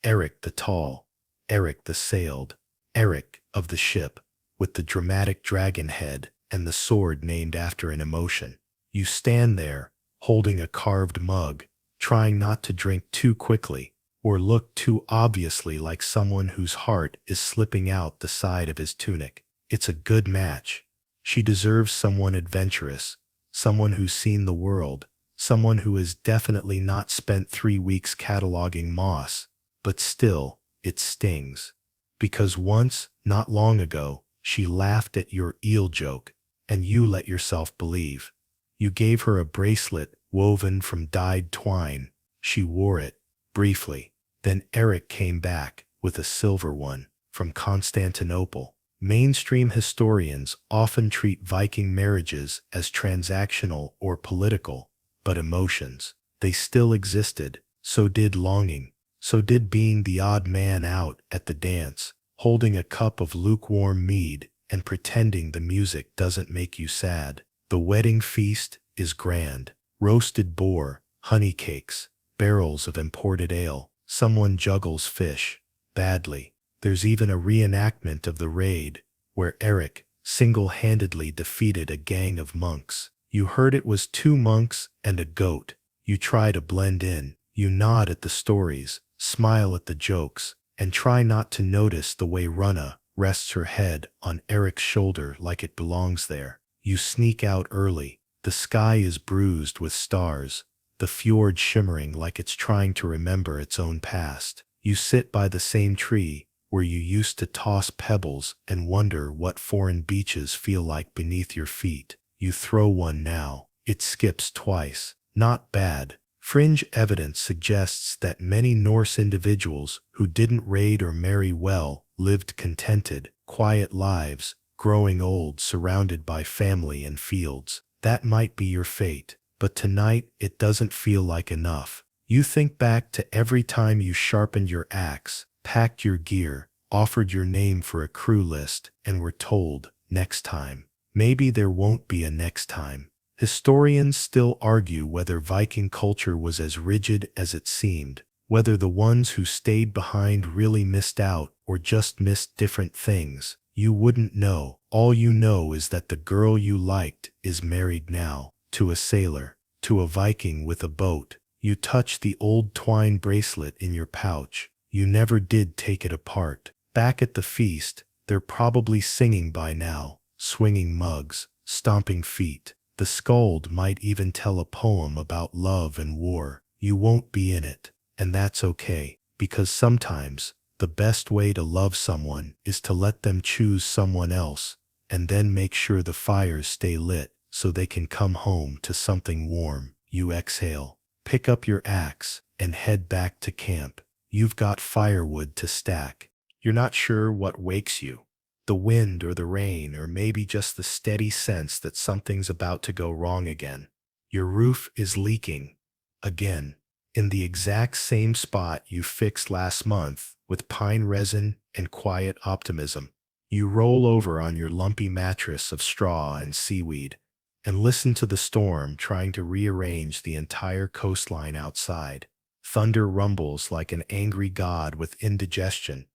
Eric the tall, Eric the sailed, Eric of the ship, with the dramatic dragon head and the sword named after an emotion. You stand there, holding a carved mug, trying not to drink too quickly or look too obviously like someone whose heart is slipping out the side of his tunic. It's a good match. She deserves someone adventurous, someone who's seen the world, someone who has definitely not spent 3 weeks cataloging moss. But still, it stings. Because once, not long ago, she laughed at your eel joke, and you let yourself believe. You gave her a bracelet woven from dyed twine. She wore it, briefly. Then Eric came back with a silver one from Constantinople. Mainstream historians often treat Viking marriages as transactional or political, but emotions, they still existed. So did longing. So did being the odd man out at the dance, holding a cup of lukewarm mead and pretending the music doesn't make you sad. The wedding feast is grand. Roasted boar, honey cakes, barrels of imported ale. Someone juggles fish, badly. There's even a reenactment of the raid, where Eric single-handedly defeated a gang of monks. You heard it was 2 monks and a goat. You try to blend in. You nod at the stories, smile at the jokes, and try not to notice the way Runna rests her head on Eric's shoulder like it belongs there. You sneak out early. The sky is bruised with stars, the fjord shimmering like it's trying to remember its own past. You sit by the same tree where you used to toss pebbles and wonder what foreign beaches feel like beneath your feet. You throw one now. It skips twice. Not bad. Fringe evidence suggests that many Norse individuals who didn't raid or marry well lived contented, quiet lives, growing old surrounded by family and fields. That might be your fate, but tonight it doesn't feel like enough. You think back to every time you sharpened your axe, packed your gear, offered your name for a crew list, and were told, next time. Maybe there won't be a next time. Historians still argue whether Viking culture was as rigid as it seemed, whether the ones who stayed behind really missed out or just missed different things. You wouldn't know. All you know is that the girl you liked is married now, to a sailor, to a Viking with a boat. You touch the old twine bracelet in your pouch. You never did take it apart. Back at the feast, they're probably singing by now, swinging mugs, stomping feet. The skald might even tell a poem about love and war. You won't be in it, and that's okay, because sometimes the best way to love someone is to let them choose someone else, and then make sure the fires stay lit so they can come home to something warm. You exhale, pick up your axe, and head back to camp. You've got firewood to stack. You're not sure what wakes you. The wind or the rain, or maybe just the steady sense that something's about to go wrong again. Your roof is leaking. Again. In the exact same spot you fixed last month with pine resin and quiet optimism. You roll over on your lumpy mattress of straw and seaweed and listen to the storm trying to rearrange the entire coastline outside. Thunder rumbles like an angry god with indigestion,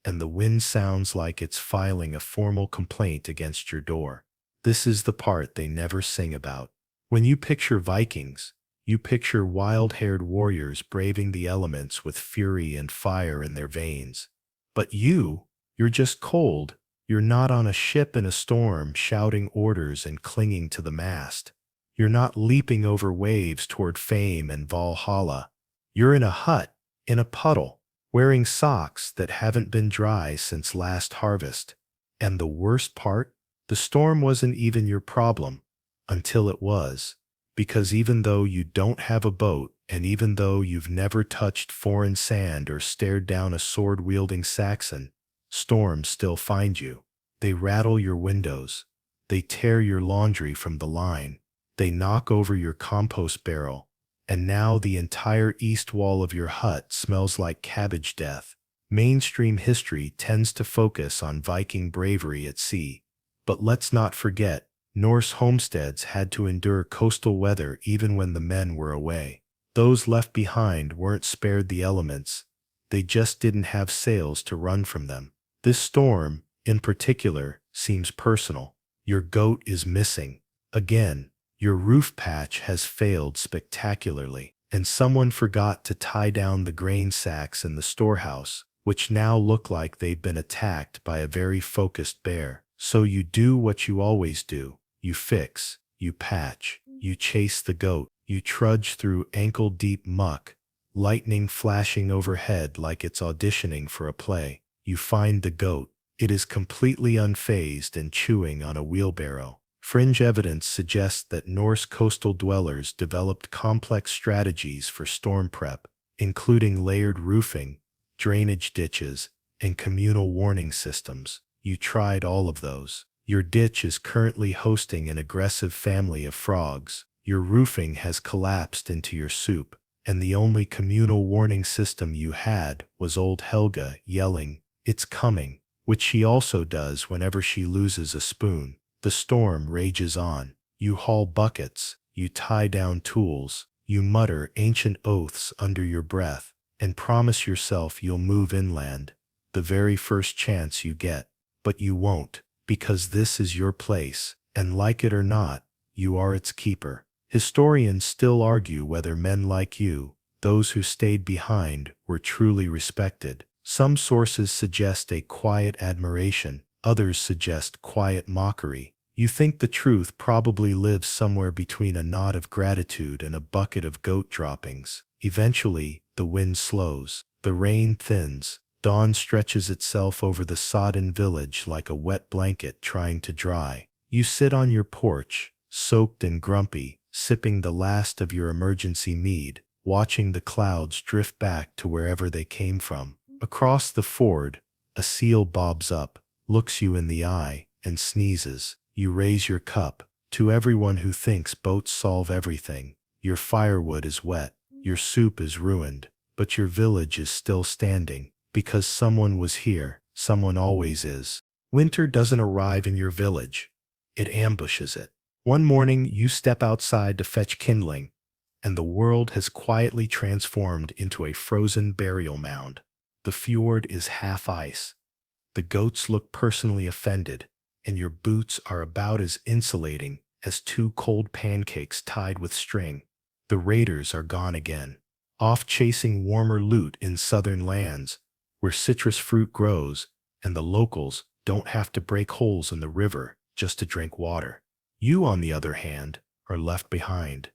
and the wind sounds like it's filing a formal complaint against your door. This is the part they never sing about. When you picture Vikings, you picture wild-haired warriors braving the elements with fury and fire in their veins. But you're just cold. You're not on a ship in a storm shouting orders and clinging to the mast. You're not leaping over waves toward fame and Valhalla. You're in a hut, in a puddle, wearing socks that haven't been dry since last harvest. And the worst part? The storm wasn't even your problem, until it was. Because even though you don't have a boat, and even though you've never touched foreign sand or stared down a sword-wielding Saxon, storms still find you. They rattle your windows. They tear your laundry from the line. They knock over your compost barrel. And now the entire east wall of your hut smells like cabbage death. Mainstream history tends to focus on Viking bravery at sea. But let's not forget, Norse homesteads had to endure coastal weather even when the men were away. Those left behind weren't spared the elements. They just didn't have sails to run from them. This storm, in particular, seems personal. Your goat is missing. Again, your roof patch has failed spectacularly, and someone forgot to tie down the grain sacks in the storehouse, which now look like they've been attacked by a very focused bear. So you do what you always do. You fix, you patch, you chase the goat, you trudge through ankle-deep muck, lightning flashing overhead like it's auditioning for a play. You find the goat. It is completely unfazed and chewing on a wheelbarrow. Fringe evidence suggests that Norse coastal dwellers developed complex strategies for storm prep, including layered roofing, drainage ditches, and communal warning systems. You tried all of those. Your ditch is currently hosting an aggressive family of frogs. Your roofing has collapsed into your soup, and the only communal warning system you had was old Helga yelling, "It's coming," which she also does whenever she loses a spoon. The storm rages on. You haul buckets, you tie down tools, you mutter ancient oaths under your breath, and promise yourself you'll move inland the very first chance you get. But you won't, because this is your place, and like it or not, you are its keeper. Historians still argue whether men like you, those who stayed behind, were truly respected. Some sources suggest a quiet admiration, others suggest quiet mockery. You think the truth probably lives somewhere between a nod of gratitude and a bucket of goat droppings. Eventually, the wind slows, the rain thins, dawn stretches itself over the sodden village like a wet blanket trying to dry. You sit on your porch, soaked and grumpy, sipping the last of your emergency mead, watching the clouds drift back to wherever they came from. Across the ford, a seal bobs up, looks you in the eye, and sneezes. You raise your cup. To everyone who thinks boats solve everything, your firewood is wet, your soup is ruined, but your village is still standing, because someone was here, someone always is. Winter doesn't arrive in your village. It ambushes it. One morning, you step outside to fetch kindling, and the world has quietly transformed into a frozen burial mound. The fjord is half ice. The goats look personally offended, and your boots are about as insulating as two cold pancakes tied with string. The raiders are gone again, off chasing warmer loot in southern lands, where citrus fruit grows, and the locals don't have to break holes in the river just to drink water. You, on the other hand, are left behind.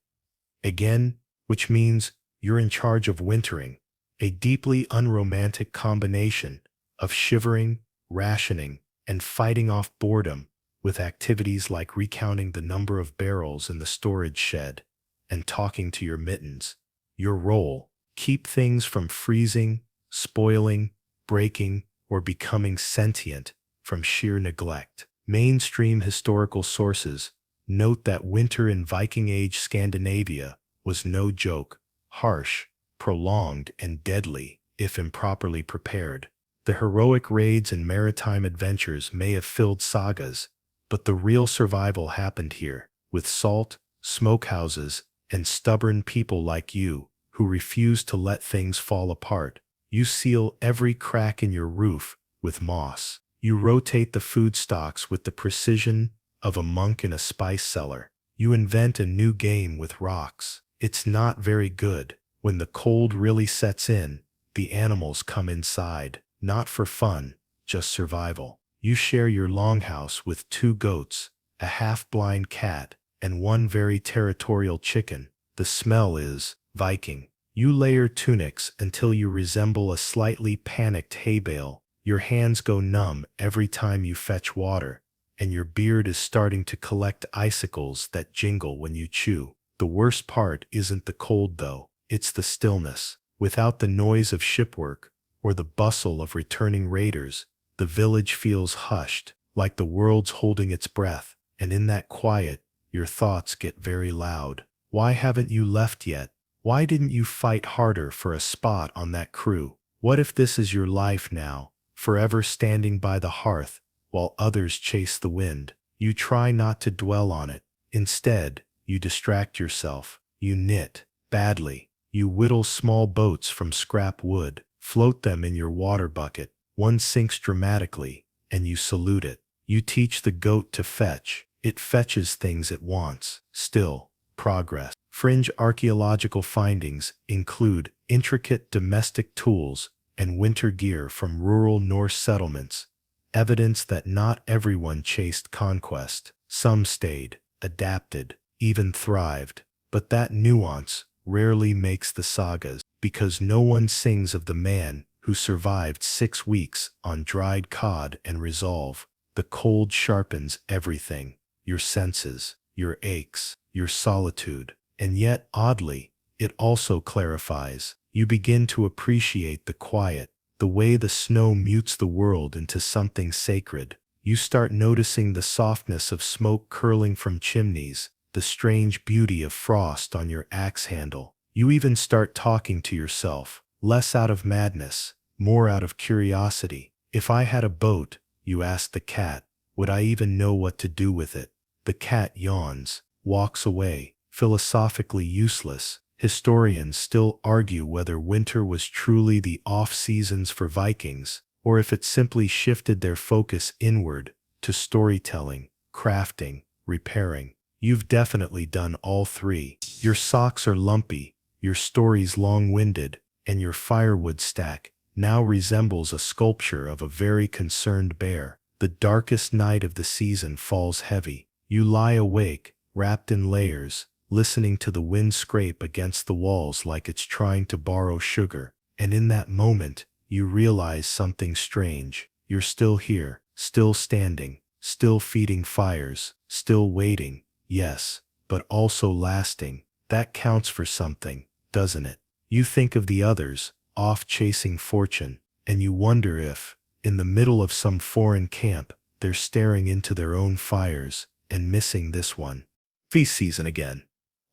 Again, which means you're in charge of wintering, a deeply unromantic combination of shivering, rationing, and fighting off boredom with activities like recounting the number of barrels in the storage shed and talking to your mittens. Your role: keep things from freezing, spoiling, breaking, or becoming sentient from sheer neglect. Mainstream historical sources note that winter in Viking Age Scandinavia was no joke, harsh, prolonged, and deadly if improperly prepared. The heroic raids and maritime adventures may have filled sagas, but the real survival happened here, with salt, smokehouses, and stubborn people like you, who refuse to let things fall apart. You seal every crack in your roof with moss. You rotate the food stocks with the precision of a monk in a spice cellar. You invent a new game with rocks. It's not very good. When the cold really sets in, the animals come inside, not for fun, just survival. You share your longhouse with 2 goats, a half-blind cat, and 1 very territorial chicken. The smell is Viking. You layer tunics until you resemble a slightly panicked hay bale. Your hands go numb every time you fetch water, and your beard is starting to collect icicles that jingle when you chew. The worst part isn't the cold though, it's the stillness. Without the noise of shipwork or the bustle of returning raiders, the village feels hushed, like the world's holding its breath, and in that quiet, your thoughts get very loud. Why haven't you left yet? Why didn't you fight harder for a spot on that crew? What if this is your life now, forever standing by the hearth while others chase the wind? You try not to dwell on it. Instead, you distract yourself. You knit badly. You whittle small boats from scrap wood, float them in your water bucket. One sinks dramatically, and you salute it. You teach the goat to fetch. It fetches things it wants. Still, progress. Fringe archaeological findings include intricate domestic tools and winter gear from rural Norse settlements, evidence that not everyone chased conquest. Some stayed, adapted, even thrived. But that nuance rarely makes the sagas, because no one sings of the man who survived 6 weeks on dried cod and resolve. The cold sharpens everything, your senses, your aches, your solitude. And yet, oddly, it also clarifies. You begin to appreciate the quiet, the way the snow mutes the world into something sacred. You start noticing the softness of smoke curling from chimneys, the strange beauty of frost on your axe handle. You even start talking to yourself, less out of madness, more out of curiosity. If I had a boat, you ask the cat, would I even know what to do with it? The cat yawns, walks away, philosophically useless. Historians still argue whether winter was truly the off-seasons for Vikings, or if it simply shifted their focus inward to storytelling, crafting, repairing. You've definitely done all 3. Your socks are lumpy, your stories long-winded, and your firewood stack now resembles a sculpture of a very concerned bear. The darkest night of the season falls heavy. You lie awake, wrapped in layers, listening to the wind scrape against the walls like it's trying to borrow sugar. And in that moment, you realize something strange. You're still here, still standing, still feeding fires, still waiting. Yes, but also lasting. That counts for something, doesn't it? You think of the others, off chasing fortune, and you wonder if, in the middle of some foreign camp, they're staring into their own fires and missing this one. Feast season again.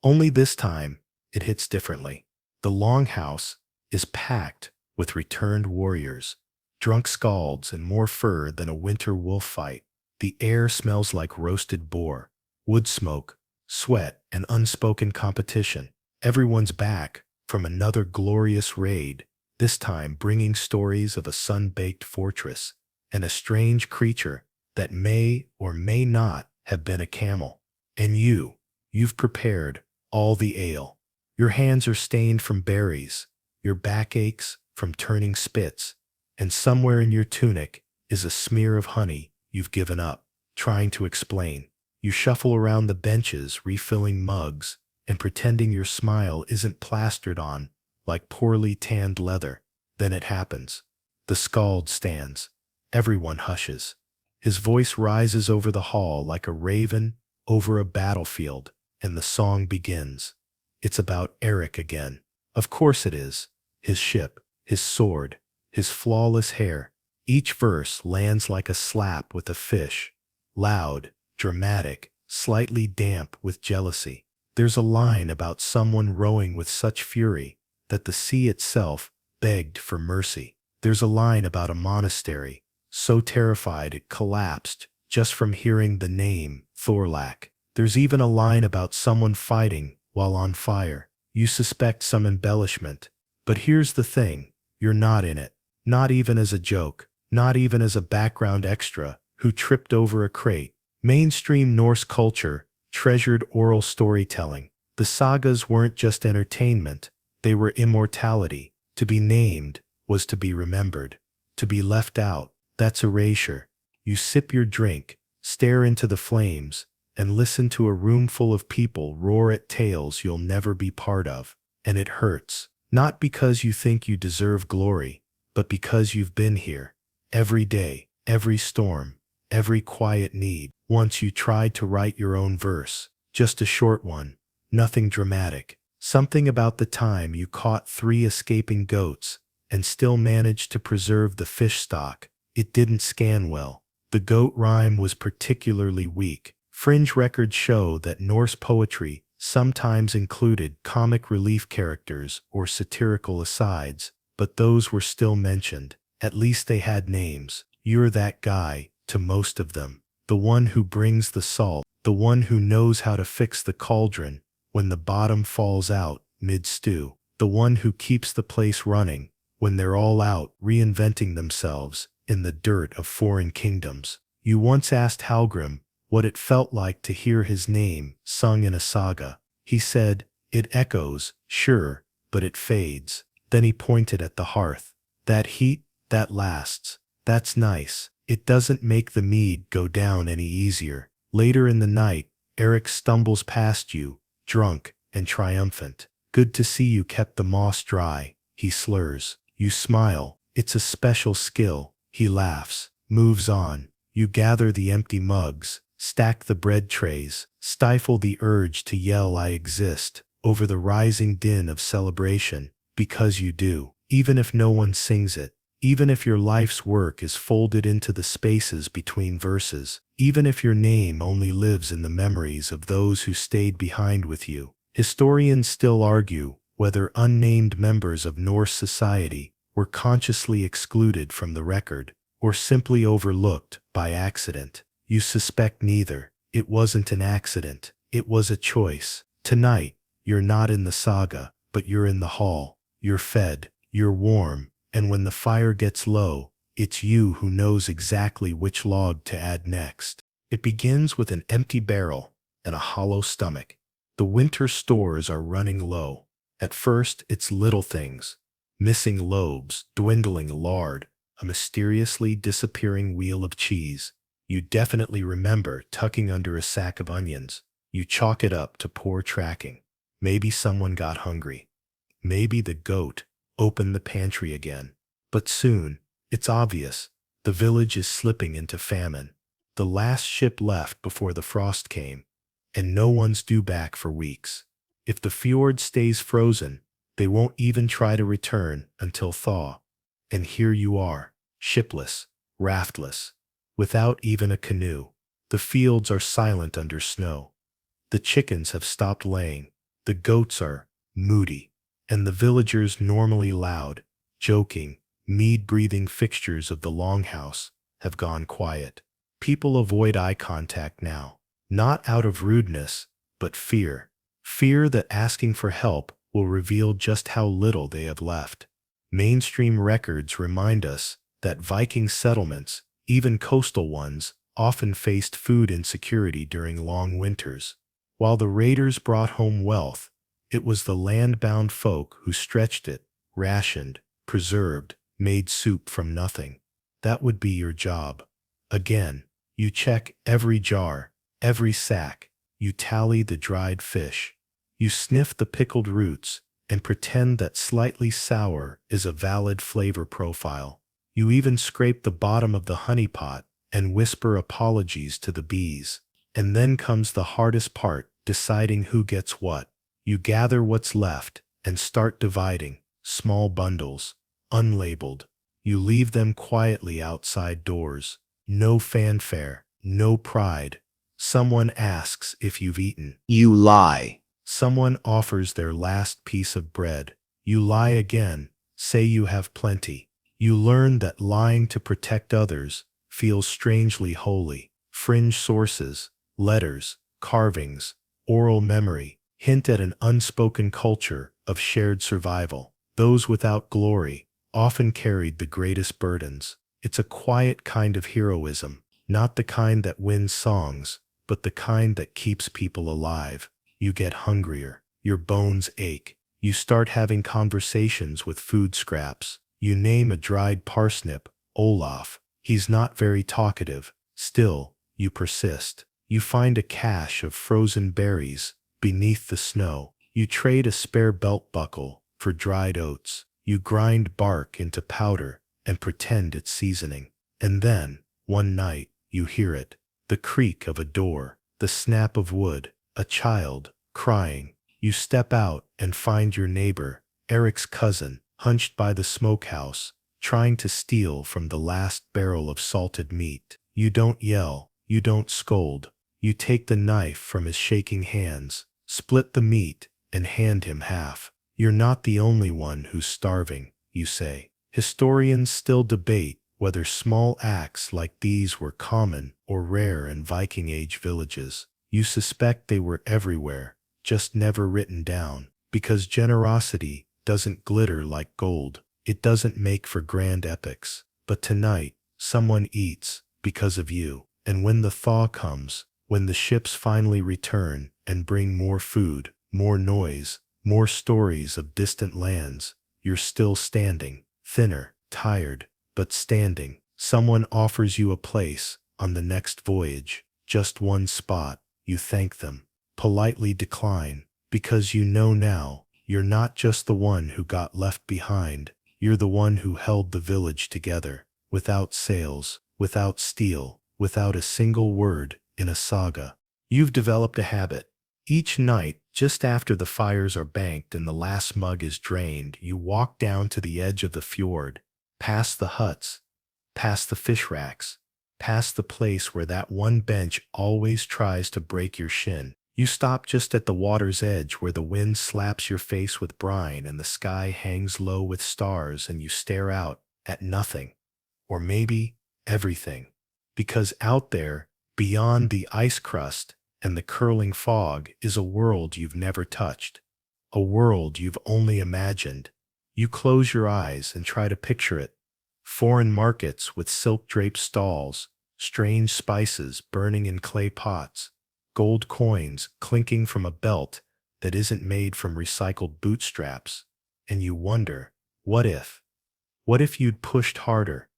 Only this time, it hits differently. The longhouse is packed with returned warriors, drunk skalds and more fur than a winter wolf fight. The air smells like roasted boar, wood smoke, sweat, and unspoken competition. Everyone's back from another glorious raid, this time bringing stories of a sun-baked fortress and a strange creature that may or may not have been a camel. And you've prepared all the ale. Your hands are stained from berries, your back aches from turning spits, and somewhere in your tunic is a smear of honey you've given up. Trying to explain, you shuffle around the benches refilling mugs and pretending your smile isn't plastered on like poorly tanned leather. Then it happens. The skald stands. Everyone hushes. His voice rises over the hall like a raven over a battlefield, and the song begins. It's about Eric again. Of course it is. His ship, his sword, his flawless hair. Each verse lands like a slap with a fish. Loud, dramatic, slightly damp with jealousy. There's a line about someone rowing with such fury that the sea itself begged for mercy. There's a line about a monastery, so terrified it collapsed just from hearing the name Thorlak. There's even a line about someone fighting while on fire. You suspect some embellishment. But here's the thing, you're not in it. Not even as a joke. Not even as a background extra who tripped over a crate. Mainstream Norse culture treasured oral storytelling. The sagas weren't just entertainment, they were immortality. To be named was to be remembered. To be left out, that's erasure. You sip your drink, stare into the flames, and listen to a room full of people roar at tales you'll never be part of. And it hurts. Not because you think you deserve glory, but because you've been here. Every day, every storm, every quiet need. Once you tried to write your own verse, just a short one, nothing dramatic. Something about the time you caught 3 escaping goats and still managed to preserve the fish stock. It didn't scan well. The goat rhyme was particularly weak. Fringe records show that Norse poetry sometimes included comic relief characters or satirical asides, but those were still mentioned. At least they had names. You're that guy, to most of them. The one who brings the salt, the one who knows how to fix the cauldron when the bottom falls out mid-stew, the one who keeps the place running when they're all out reinventing themselves in the dirt of foreign kingdoms. You once asked Halgrim what it felt like to hear his name sung in a saga. He said, "It echoes, sure, but it fades." Then he pointed at the hearth. "That heat, that lasts. That's nice. It doesn't make the mead go down any easier." Later in the night, Eric stumbles past you, drunk and triumphant. "Good to see you kept the moss dry," he slurs. You smile. "It's a special skill." He laughs, moves on. You gather the empty mugs, stack the bread trays, stifle the urge to yell "I exist" over the rising din of celebration, because you do, even if no one sings it. Even if your life's work is folded into the spaces between verses, even if your name only lives in the memories of those who stayed behind with you. Historians still argue whether unnamed members of Norse society were consciously excluded from the record, or simply overlooked by accident. You suspect neither. It wasn't an accident. It was a choice. Tonight, you're not in the saga, but you're in the hall. You're fed. You're warm. And when the fire gets low, it's you who knows exactly which log to add next. It begins with an empty barrel and a hollow stomach. The winter stores are running low. At first, it's little things. Missing loaves, dwindling lard, a mysteriously disappearing wheel of cheese. You definitely remember tucking under a sack of onions. You chalk it up to poor tracking. Maybe someone got hungry. Maybe the goat opened the pantry again. But soon, it's obvious, the village is slipping into famine. The last ship left before the frost came, and no one's due back for weeks. If the fjord stays frozen, they won't even try to return until thaw. And here you are, shipless, raftless, without even a canoe. The fields are silent under snow. The chickens have stopped laying. The goats are moody. And the villagers, normally loud, joking, mead-breathing fixtures of the longhouse, have gone quiet. People avoid eye contact now, not out of rudeness, but fear. Fear that asking for help will reveal just how little they have left. Mainstream records remind us that Viking settlements, even coastal ones, often faced food insecurity during long winters. While the raiders brought home wealth, it was the land-bound folk who stretched it, rationed, preserved, made soup from nothing. That would be your job. Again, you check every jar, every sack. You tally the dried fish. You sniff the pickled roots and pretend that slightly sour is a valid flavor profile. You even scrape the bottom of the honey pot and whisper apologies to the bees. And then comes the hardest part, deciding who gets what. You gather what's left and start dividing, small bundles, unlabeled. You leave them quietly outside doors. No fanfare, no pride. Someone asks if you've eaten. You lie. Someone offers their last piece of bread. You lie again, say you have plenty. You learn that lying to protect others feels strangely holy. Fringe sources, letters, carvings, oral memory hint at an unspoken culture of shared survival. Those without glory often carried the greatest burdens. It's a quiet kind of heroism, Not the kind that wins songs, but the kind that keeps people alive. You get hungrier. Your bones ache. You start having conversations with food scraps. You name a dried parsnip, Olaf. He's not very talkative. Still, you persist. You find a cache of frozen berries beneath the snow. You trade a spare belt buckle for dried oats. You grind bark into powder and pretend it's seasoning. And then, one night, you hear it. The creak of a door, the snap of wood, a child crying. You step out and find your neighbor, Eric's cousin, hunched by the smokehouse, trying to steal from the last barrel of salted meat. You don't yell. You don't scold. You take the knife from his shaking hands, split the meat, and hand him half. You're not the only one who's starving, you say. Historians still debate whether small acts like these were common or rare in Viking Age villages. You suspect they were everywhere, just never written down, because generosity doesn't glitter like gold. It doesn't make for grand epics. But tonight, someone eats because of you. And when the thaw comes, when the ships finally return and bring more food, more noise, more stories of distant lands, you're still standing, thinner, tired, but standing. Someone offers you a place on the next voyage, just one spot. You thank them, politely decline, because you know now you're not just the one who got left behind. You're the one who held the village together, without sails, without steel, without a single word in a saga. You've developed a habit. Each night, just after the fires are banked and the last mug is drained, you walk down to the edge of the fjord, past the huts, past the fish racks, past the place where that one bench always tries to break your shin. You stop just at the water's edge where the wind slaps your face with brine and the sky hangs low with stars, and you stare out at nothing, or maybe everything. Because out there, beyond the ice crust and the curling fog, is a world you've never touched, a world you've only imagined. You close your eyes and try to picture it. Foreign markets with silk-draped stalls, strange spices burning in clay pots, gold coins clinking from a belt that isn't made from recycled bootstraps. And you wonder, what if? What if you'd pushed harder?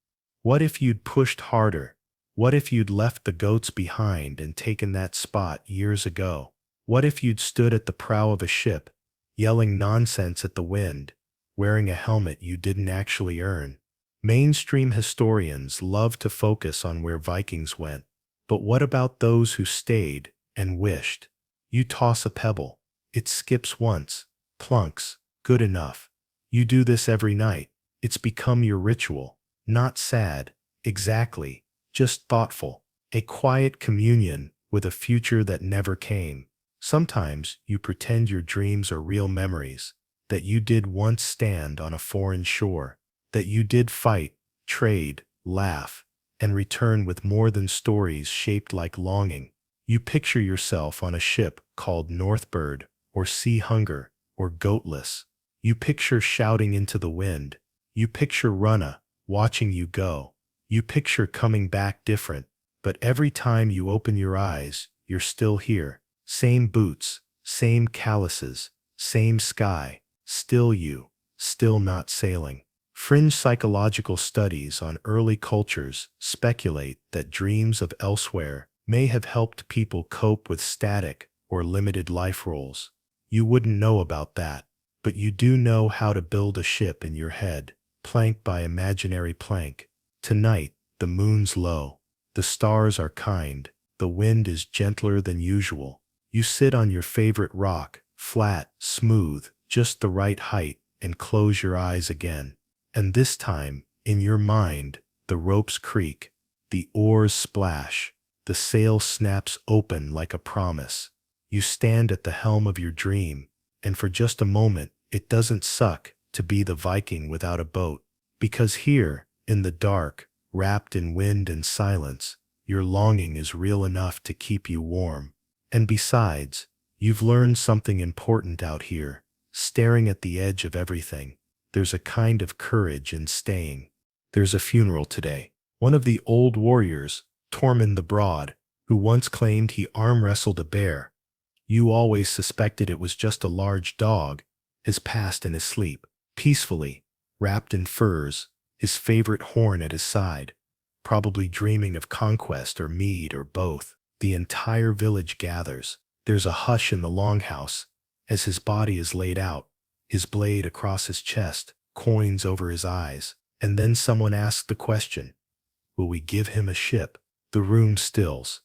What if you'd pushed harder? What if you'd left the goats behind and taken that spot years ago? What if you'd stood at the prow of a ship, yelling nonsense at the wind, wearing a helmet you didn't actually earn? Mainstream historians love to focus on where Vikings went, but what about those who stayed and wished? You toss a pebble. It skips once, plunks, good enough. You do this every night. It's become your ritual. Not sad, exactly, just thoughtful. A quiet communion with a future that never came. Sometimes you pretend your dreams are real memories, that you did once stand on a foreign shore, that you did fight, trade, laugh, and return with more than stories shaped like longing. You picture yourself on a ship called Northbird, or Sea Hunger, or Goatless. You picture shouting into the wind. You picture Runna watching you go. You picture coming back different, but every time you open your eyes, you're still here. Same boots, same calluses, same sky, still you, still not sailing. Fringe psychological studies on early cultures speculate that dreams of elsewhere may have helped people cope with static or limited life roles. You wouldn't know about that, but you do know how to build a ship in your head, plank by imaginary plank. Tonight, the moon's low. The stars are kind. The wind is gentler than usual. You sit on your favorite rock, flat, smooth, just the right height, and close your eyes again. And this time, in your mind, the ropes creak, the oars splash, the sail snaps open like a promise. You stand at the helm of your dream, and for just a moment, it doesn't suck to be the Viking without a boat. Because here, in the dark, wrapped in wind and silence, your longing is real enough to keep you warm. And besides, you've learned something important out here, staring at the edge of everything. There's a kind of courage in staying. There's a funeral today. One of the old warriors, Tormund the Broad, who once claimed he arm wrestled a bear. You always suspected it was just a large dog, has passed in his sleep, peacefully, wrapped in furs, his favorite horn at his side, probably dreaming of conquest or mead or both. The entire village gathers. There's a hush in the longhouse as his body is laid out, his blade across his chest, coins over his eyes, and then someone asks the question, will we give him a ship? The room stills.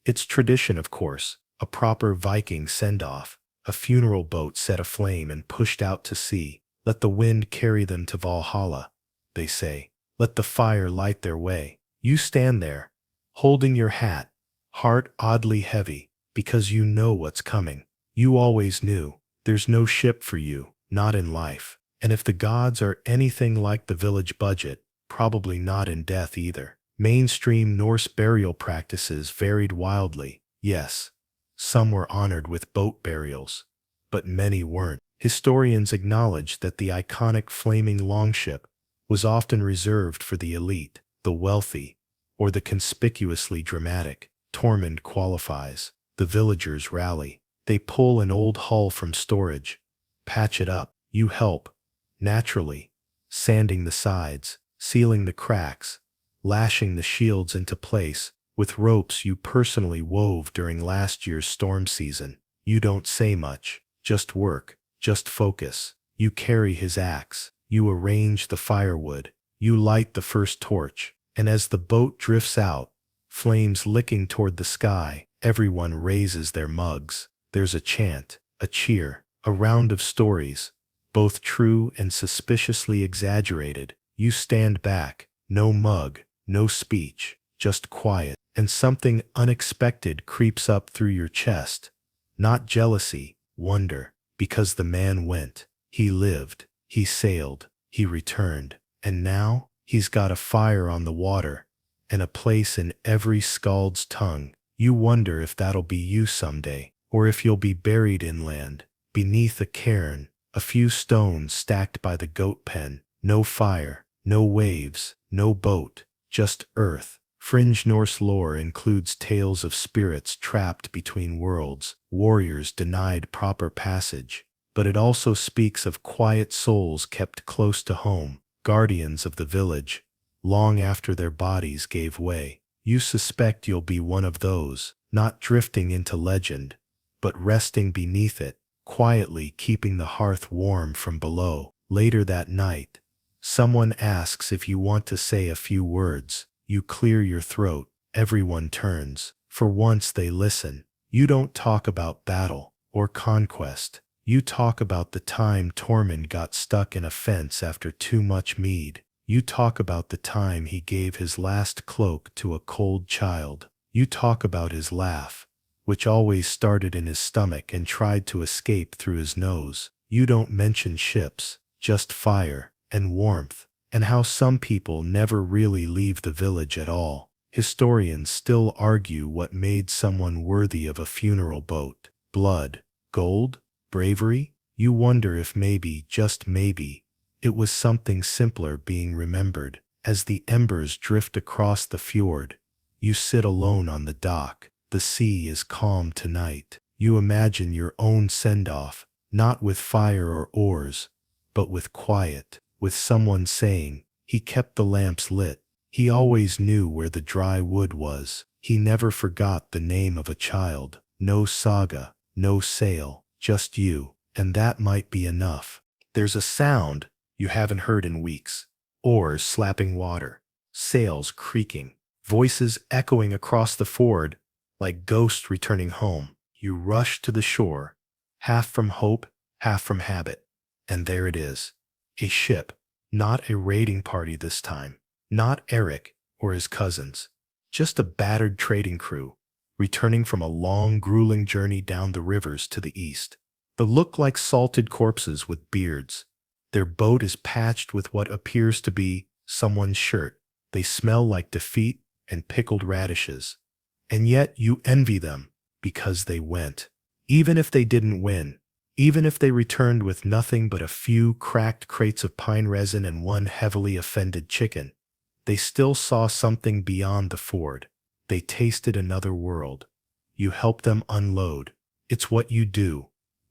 It's tradition, of course, a proper Viking send-off, a funeral boat set aflame and pushed out to sea. Let the wind carry them to Valhalla, they say. Let the fire light their way. You stand there, holding your hat, heart oddly heavy, because you know what's coming. You always knew. There's no ship for you, not in life. And if the gods are anything like the village budget, probably not in death either. Mainstream Norse burial practices varied wildly. Yes, some were honored with boat burials, but many weren't. Historians acknowledge that the iconic flaming longship was often reserved for the elite, the wealthy, or the conspicuously dramatic. Tormund qualifies. The villagers rally. They pull an old hull from storage, patch it up. You help, naturally, sanding the sides, sealing the cracks, lashing the shields into place with ropes you personally wove during last year's storm season. You don't say much, just work, just focus. You carry his axe, you arrange the firewood, you light the first torch, and as the boat drifts out, flames licking toward the sky, everyone raises their mugs. There's a chant, a cheer, a round of stories, both true and suspiciously exaggerated. You stand back, no mug, no speech, just quiet, and something unexpected creeps up through your chest. Not jealousy, wonder, because the man went. He lived, he sailed, he returned, and now he's got a fire on the water and a place in every skald's tongue. You wonder if that'll be you someday, or if you'll be buried inland, beneath a cairn, a few stones stacked by the goat pen. No fire, no waves, no boat, just earth. Fringe Norse lore includes tales of spirits trapped between worlds, warriors denied proper passage, but it also speaks of quiet souls kept close to home, guardians of the village, long after their bodies gave way. You suspect you'll be one of those, not drifting into legend, but resting beneath it, quietly keeping the hearth warm from below. Later that night, someone asks if you want to say a few words. You clear your throat. Everyone turns. For once they listen. You don't talk about battle or conquest. You talk about the time Tormund got stuck in a fence after too much mead. You talk about the time he gave his last cloak to a cold child. You talk about his laugh, which always started in his stomach and tried to escape through his nose. You don't mention ships, just fire and warmth, and how some people never really leave the village at all. Historians still argue what made someone worthy of a funeral boat. Blood, gold, bravery? You wonder if maybe, just maybe, it was something simpler being remembered. As the embers drift across the fjord, you sit alone on the dock. The sea is calm tonight. You imagine your own send-off, not with fire or oars, but with quiet, with someone saying, he kept the lamps lit. He always knew where the dry wood was. He never forgot the name of a child. No saga, no sail, just you, and that might be enough. There's a sound you haven't heard in weeks. Oars slapping water, sails creaking, voices echoing across the ford like ghosts returning home. You rush to the shore, half from hope, half from habit, and there it is. A ship, not a raiding party this time, not Eric or his cousins, just a battered trading crew, returning from a long, grueling journey down the rivers to the east. They look like salted corpses with beards. Their boat is patched with what appears to be someone's shirt. They smell like defeat and pickled radishes. And yet you envy them because they went. Even if they didn't win, even if they returned with nothing but a few cracked crates of pine resin and one heavily offended chicken, they still saw something beyond the ford. They tasted another world. You help them unload. It's what you do.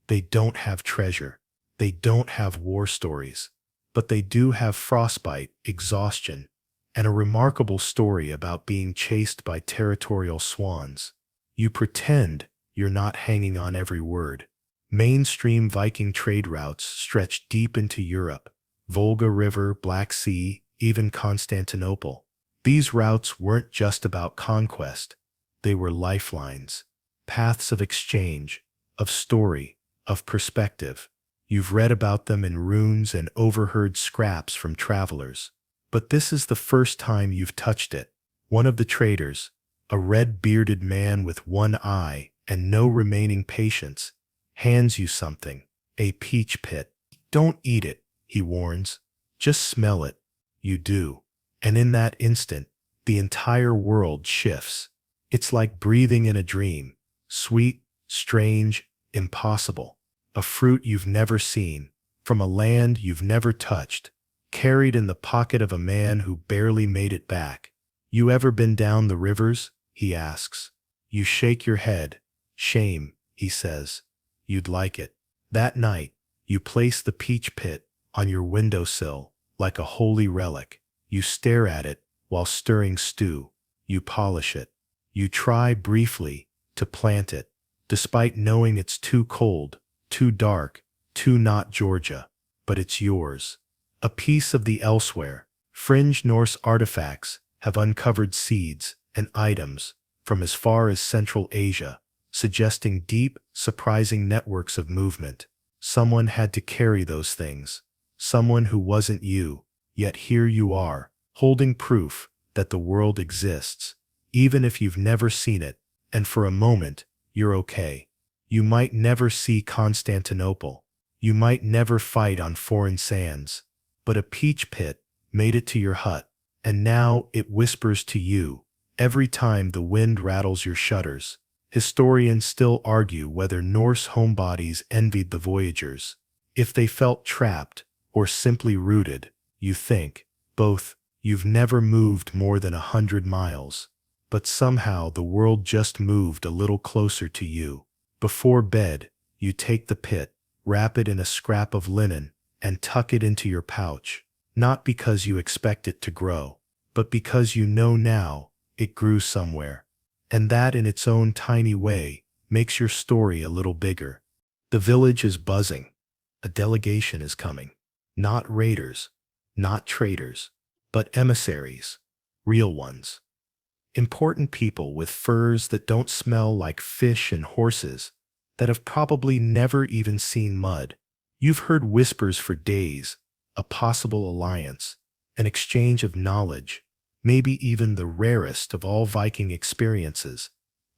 They don't have treasure. They don't have war stories. But they do have frostbite, exhaustion, and a remarkable story about being chased by territorial swans. You pretend you're not hanging on every word. Mainstream Viking trade routes stretched deep into Europe, Volga River, Black Sea, even Constantinople. These routes weren't just about conquest. They were lifelines, paths of exchange, of story, of perspective. You've read about them in runes and overheard scraps from travelers. But this is the first time you've touched it. One of the traders, a red-bearded man with one eye and no remaining patience, hands you something, a peach pit. Don't eat it, he warns. Just smell it. You do. And in that instant, the entire world shifts. It's like breathing in a dream. Sweet, strange, impossible. A fruit you've never seen, from a land you've never touched, carried in the pocket of a man who barely made it back. You ever been down the rivers? He asks. You shake your head. Shame, he says. You'd like it. That night, you place the peach pit on your windowsill like a holy relic. You stare at it while stirring stew. You polish it. You try briefly to plant it, despite knowing it's too cold, too dark, too not Georgia. But it's yours. A piece of the elsewhere. Fringe Norse artifacts have uncovered seeds and items from as far as Central Asia, suggesting deep, surprising networks of movement. Someone had to carry those things. Someone who wasn't you, yet here you are, holding proof that the world exists, even if you've never seen it, and for a moment, you're okay. You might never see Constantinople. You might never fight on foreign sands. But a peach pit made it to your hut, and now it whispers to you every time the wind rattles your shutters. Historians still argue whether Norse homebodies envied the voyagers, if they felt trapped or simply rooted. You think, both. You've never moved more than 100 miles, but somehow the world just moved a little closer to you. Before bed, you take the pit, wrap it in a scrap of linen, and tuck it into your pouch, not because you expect it to grow, but because you know now it grew somewhere. And that in its own tiny way makes your story a little bigger. The village is buzzing. A delegation is coming. Not raiders, not traders, but emissaries, real ones. Important people with furs that don't smell like fish and horses, that have probably never even seen mud. You've heard whispers for days, a possible alliance, an exchange of knowledge, maybe even the rarest of all Viking experiences,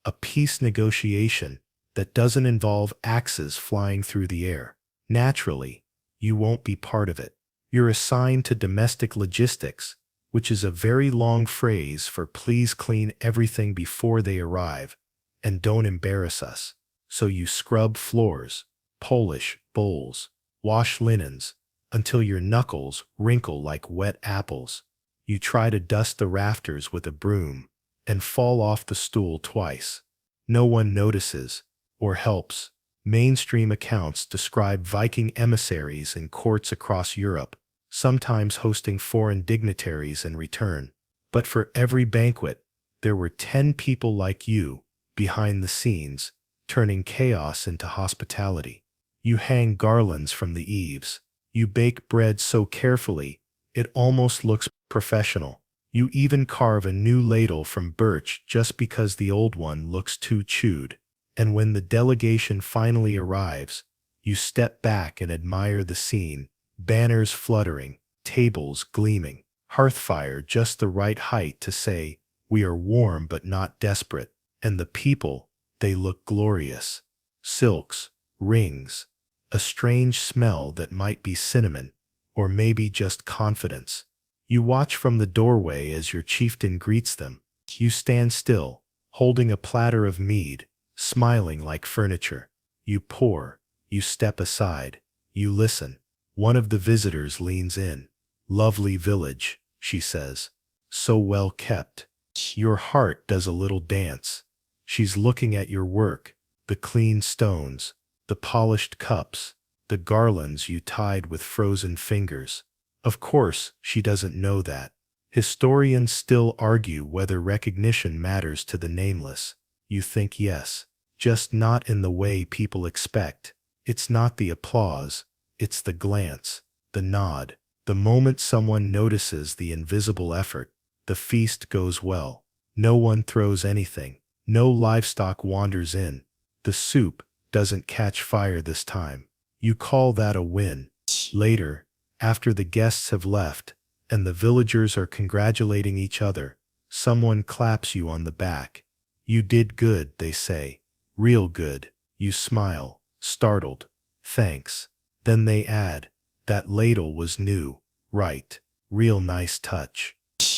a peace negotiation that doesn't involve axes flying through the air. Naturally, you won't be part of it. You're assigned to domestic logistics, which is a very long phrase for please clean everything before they arrive, and don't embarrass us. So you scrub floors, polish bowls, wash linens, until your knuckles wrinkle like wet apples. You try to dust the rafters with a broom, and fall off the stool twice. No one notices, or helps. Mainstream accounts describe Viking emissaries in courts across Europe, sometimes hosting foreign dignitaries in return. But for every banquet, there were 10 people like you, behind the scenes, turning chaos into hospitality. You hang garlands from the eaves. You bake bread so carefully, it almost looks professional. You even carve a new ladle from birch just because the old one looks too chewed. And when the delegation finally arrives, you step back and admire the scene. Banners fluttering, tables gleaming, hearthfire just the right height to say, we are warm but not desperate. And the people, they look glorious. Silks, rings, a strange smell that might be cinnamon, or maybe just confidence. You watch from the doorway as your chieftain greets them. You stand still, holding a platter of mead, smiling like furniture. You pour, you step aside, you listen. One of the visitors leans in. Lovely village, she says. So well kept. Your heart does a little dance. She's looking at your work, the clean stones, the polished cups, the garlands you tied with frozen fingers. Of course, she doesn't know that. Historians still argue whether recognition matters to the nameless. You think yes, just not in the way people expect. It's not the applause, it's the glance, the nod. The moment someone notices the invisible effort, the feast goes well. No one throws anything. No livestock wanders in. The soup doesn't catch fire this time. You call that a win. Later, after the guests have left, and the villagers are congratulating each other, someone claps you on the back. You did good, they say. Real good. You smile, startled. Thanks. Then they add, that ladle was new. Right. Real nice touch.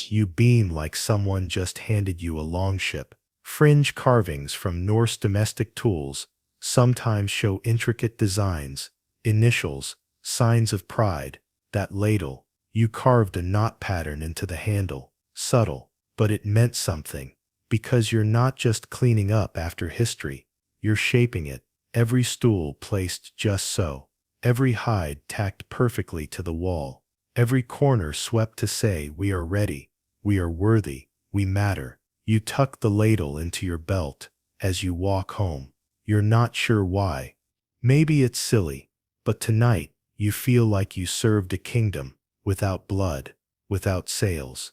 You beam like someone just handed you a longship. Fringe carvings from Norse domestic tools sometimes show intricate designs, initials, signs of pride. That ladle, you carved a knot pattern into the handle. Subtle, but it meant something. Because you're not just cleaning up after history, you're shaping it. Every stool placed just so. Every hide tacked perfectly to the wall. Every corner swept to say, we are ready, we are worthy, we matter. You tuck the ladle into your belt as you walk home. You're not sure why. Maybe it's silly, but tonight you feel like you served a kingdom without blood, without sails,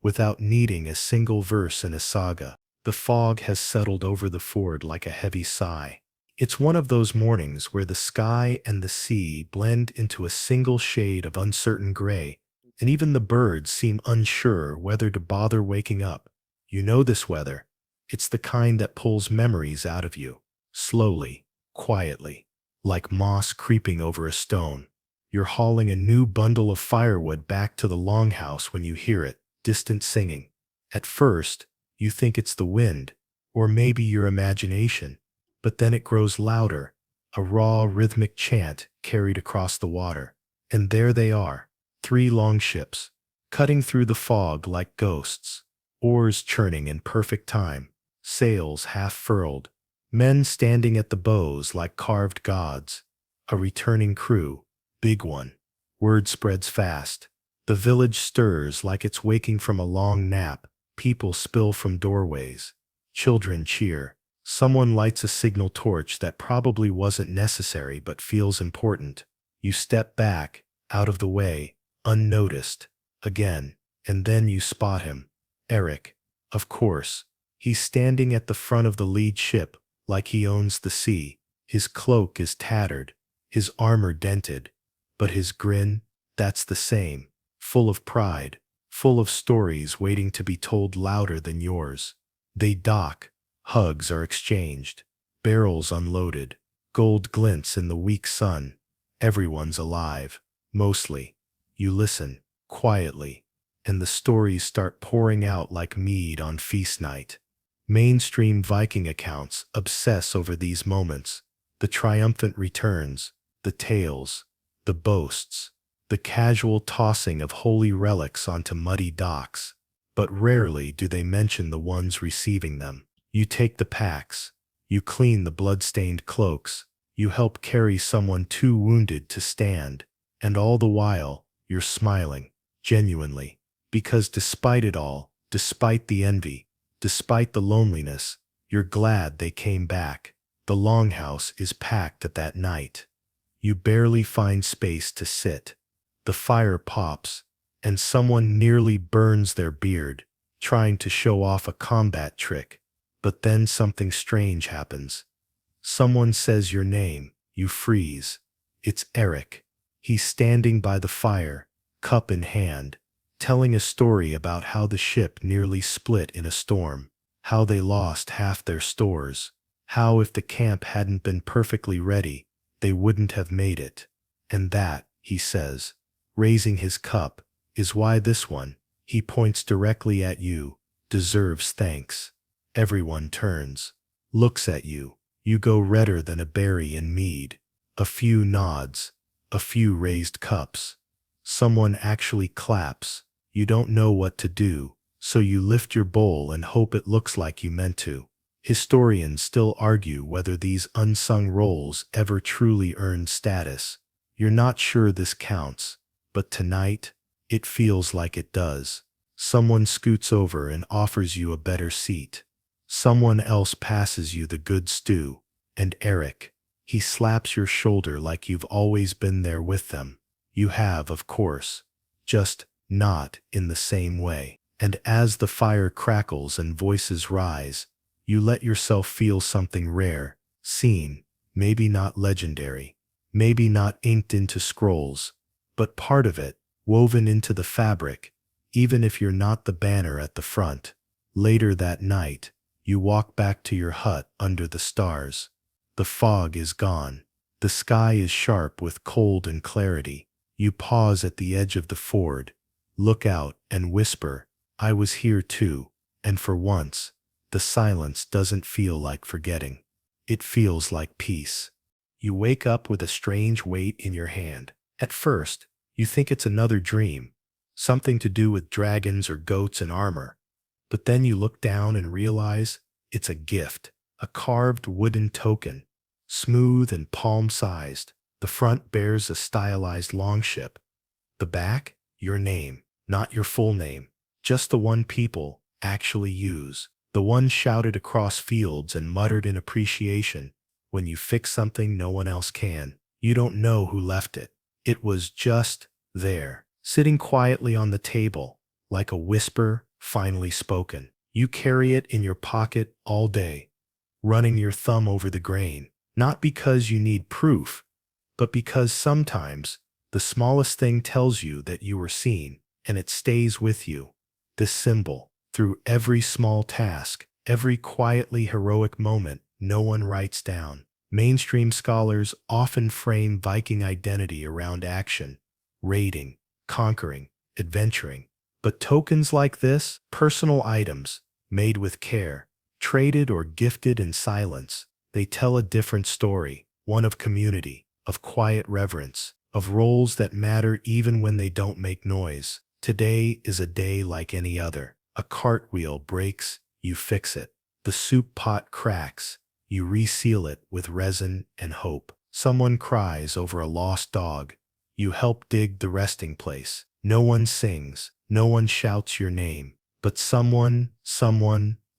without needing a single verse in a saga. The fog has settled over the ford like a heavy sigh. It's one of those mornings where the sky and the sea blend into a single shade of uncertain gray, and even the birds seem unsure whether to bother waking up. You know this weather. It's the kind that pulls memories out of you, slowly, quietly, like moss creeping over a stone. You're hauling a new bundle of firewood back to the longhouse when you hear it, distant singing. At first, you think it's the wind, or maybe your imagination. But then it grows louder, a raw, rhythmic chant carried across the water. And there they are, 3 longships, cutting through the fog like ghosts, oars churning in perfect time, sails half furled, men standing at the bows like carved gods. A returning crew, big one. Word spreads fast. The village stirs like it's waking from a long nap. People spill from doorways. Children cheer. Someone lights a signal torch that probably wasn't necessary but feels important. You step back, out of the way, unnoticed, again, and then you spot him. Eric. Of course. He's standing at the front of the lead ship, like he owns the sea. His cloak is tattered, his armor dented, but his grin, that's the same, full of pride, full of stories waiting to be told louder than yours. They dock. Hugs are exchanged, barrels unloaded, gold glints in the weak sun. Everyone's alive, mostly. You listen, quietly, and the stories start pouring out like mead on feast night. Mainstream Viking accounts obsess over these moments, the triumphant returns, the tales, the boasts, the casual tossing of holy relics onto muddy docks. But rarely do they mention the ones receiving them. You take the packs, you clean the blood-stained cloaks, you help carry someone too wounded to stand, and all the while, you're smiling, genuinely, because despite it all, despite the envy, despite the loneliness, you're glad they came back. The longhouse is packed at that night. You barely find space to sit. The fire pops, and someone nearly burns their beard, trying to show off a combat trick. But then something strange happens. Someone says your name, you freeze. It's Eric. He's standing by the fire, cup in hand, telling a story about how the ship nearly split in a storm, how they lost half their stores, how if the camp hadn't been perfectly ready, they wouldn't have made it. And that, he says, raising his cup, is why this one, he points directly at you, deserves thanks. Everyone turns, looks at you. You go redder than a berry in mead. A few nods, a few raised cups. Someone actually claps. You don't know what to do. So you lift your bowl and hope it looks like you meant to. Historians still argue whether these unsung roles ever truly earned status. You're not sure this counts, but tonight, it feels like it does. Someone scoots over and offers you a better seat. Someone else passes you the good stew. And Eric, he slaps your shoulder like you've always been there with them. You have, of course, just not in the same way. And as the fire crackles and voices rise, you let yourself feel something rare, seen, maybe not legendary, maybe not inked into scrolls, but part of it, woven into the fabric, even if you're not the banner at the front. Later that night, you walk back to your hut under the stars. The fog is gone. The sky is sharp with cold and clarity. You pause at the edge of the ford, look out, and whisper, "I was here too," and for once, the silence doesn't feel like forgetting. It feels like peace. You wake up with a strange weight in your hand. At first, you think it's another dream, something to do with dragons or goats and armor. But then you look down and realize it's a gift, a carved wooden token, smooth and palm-sized. The front bears a stylized longship. The back, your name, not your full name, just the one people actually use, the one shouted across fields and muttered in appreciation. When you fix something no one else can, you don't know who left it. It was just there, sitting quietly on the table, like a whisper finally spoken. You carry it in your pocket all day, running your thumb over the grain, not because you need proof, but because sometimes the smallest thing tells you that you were seen, and it stays with you. This symbol, through every small task, every quietly heroic moment no one writes down. Mainstream scholars often frame Viking identity around action, raiding, conquering, adventuring. But tokens like this, personal items, made with care, traded or gifted in silence, they tell a different story, one of community, of quiet reverence, of roles that matter even when they don't make noise. Today is a day like any other. A cartwheel breaks, you fix it. The soup pot cracks, you reseal it with resin and hope. Someone cries over a lost dog, you help dig the resting place. No one sings, no one shouts your name, but someone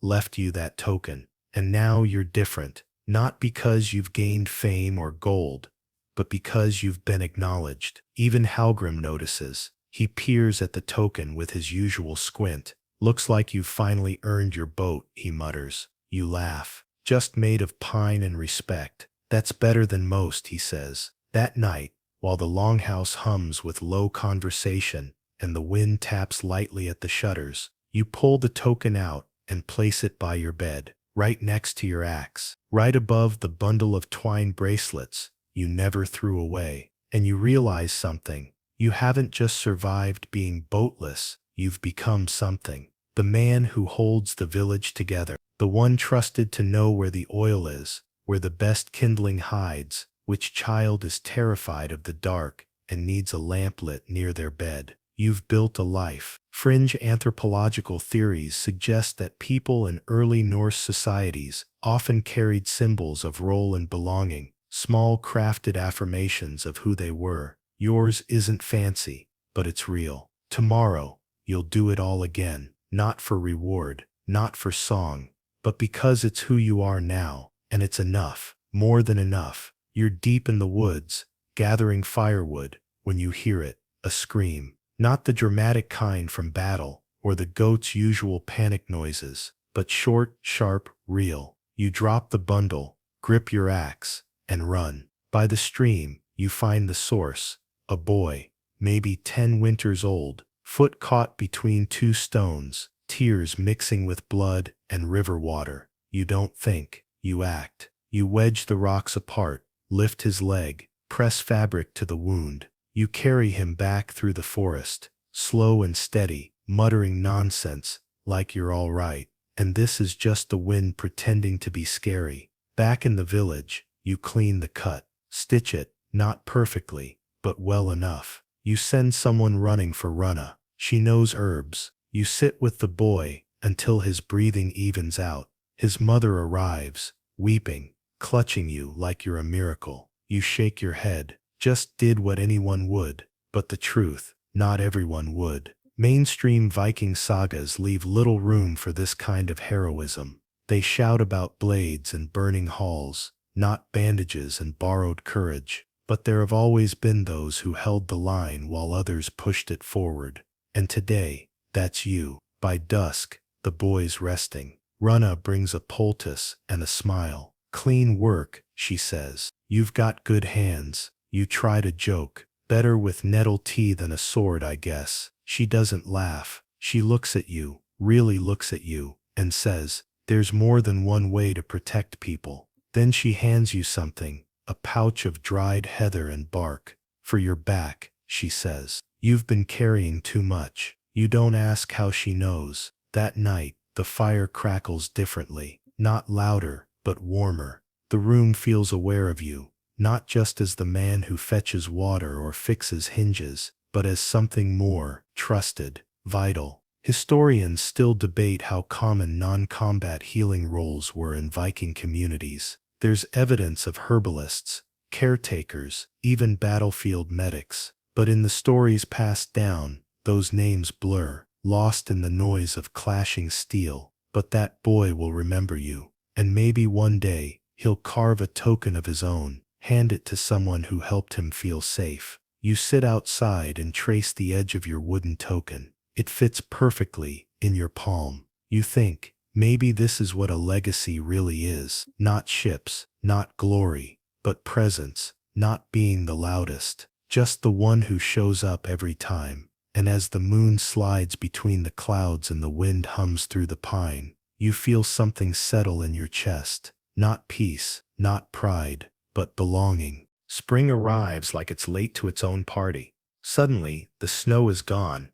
left you that token. And now you're different, not because you've gained fame or gold, but because you've been acknowledged. Even Halgrim notices. He peers at the token with his usual squint. "Looks like you've finally earned your boat," he mutters. You laugh. "Just made of pine and respect. That's better than most," he says. That night, while the longhouse hums with low conversation and the wind taps lightly at the shutters, you pull the token out and place it by your bed, right next to your axe, right above the bundle of twine bracelets you never threw away. And you realize something. You haven't just survived being boatless, you've become something. The man who holds the village together, the one trusted to know where the oil is, where the best kindling hides, which child is terrified of the dark and needs a lamp lit near their bed. You've built a life. Fringe anthropological theories suggest that people in early Norse societies often carried symbols of role and belonging, small crafted affirmations of who they were. Yours isn't fancy, but it's real. Tomorrow, you'll do it all again, not for reward, not for song, but because it's who you are now, and it's enough, more than enough. You're deep in the woods, gathering firewood, when you hear it, a scream. Not the dramatic kind from battle, or the goat's usual panic noises, but short, sharp, real. You drop the bundle, grip your axe, and run. By the stream, you find the source. A boy, maybe 10 winters old, foot caught between two stones, tears mixing with blood and river water. You don't think, you act. You wedge the rocks apart, lift his leg, press fabric to the wound. You carry him back through the forest, slow and steady, muttering nonsense, like you're all right. And this is just the wind pretending to be scary. Back in the village, you clean the cut, stitch it, not perfectly, but well enough. You send someone running for Runna. She knows herbs. You sit with the boy until his breathing evens out. His mother arrives, weeping, clutching you like you're a miracle. You shake your head. Just did what anyone would. But the truth, not everyone would. Mainstream Viking sagas leave little room for this kind of heroism. They shout about blades and burning halls, not bandages and borrowed courage. But there have always been those who held the line while others pushed it forward. And today, that's you. By dusk, the boy's resting. Runna brings a poultice and a smile. Clean work, she says. You've got good hands. You try to joke. Better with nettle tea than a sword, I guess. She doesn't laugh. She looks at you, really looks at you, and says, there's more than one way to protect people. Then she hands you something, a pouch of dried heather and bark. For your back, she says. You've been carrying too much. You don't ask how she knows. That night, the fire crackles differently. Not louder, but warmer. The room feels aware of you, not just as the man who fetches water or fixes hinges, but as something more, trusted, vital. Historians still debate how common non-combat healing roles were in Viking communities. There's evidence of herbalists, caretakers, even battlefield medics. But in the stories passed down, those names blur, lost in the noise of clashing steel. But that boy will remember you. And maybe one day, he'll carve a token of his own, hand it to someone who helped him feel safe. You sit outside and trace the edge of your wooden token. It fits perfectly in your palm. You think, maybe this is what a legacy really is. Not ships, not glory, but presence, not being the loudest, just the one who shows up every time. And as the moon slides between the clouds and the wind hums through the pine, you feel something settle in your chest. Not peace, not pride, but belonging. Spring arrives like it's late to its own party. Suddenly, the snow is gone,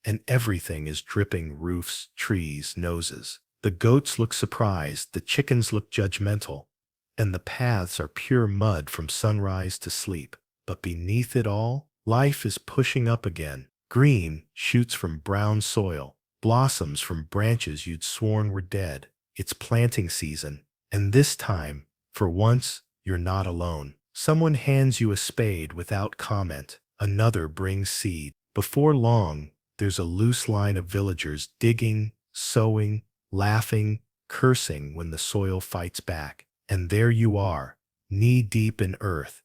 and everything is dripping: roofs, trees, noses. The goats look surprised, the chickens look judgmental, and the paths are pure mud from sunrise to sleep. But beneath it all, life is pushing up again. Green shoots from brown soil, blossoms from branches you'd sworn were dead. It's planting season, and this time, for once, you're not alone. Someone hands you a spade without comment. Another brings seed. Before long, there's a loose line of villagers digging, sowing, laughing, cursing when the soil fights back. And there you are, knee-deep in earth,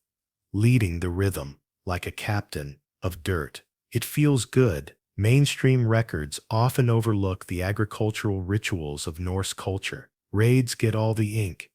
leading the rhythm, like a captain of dirt. It feels good. Mainstream records often overlook the agricultural rituals of Norse culture. Raids get all the ink,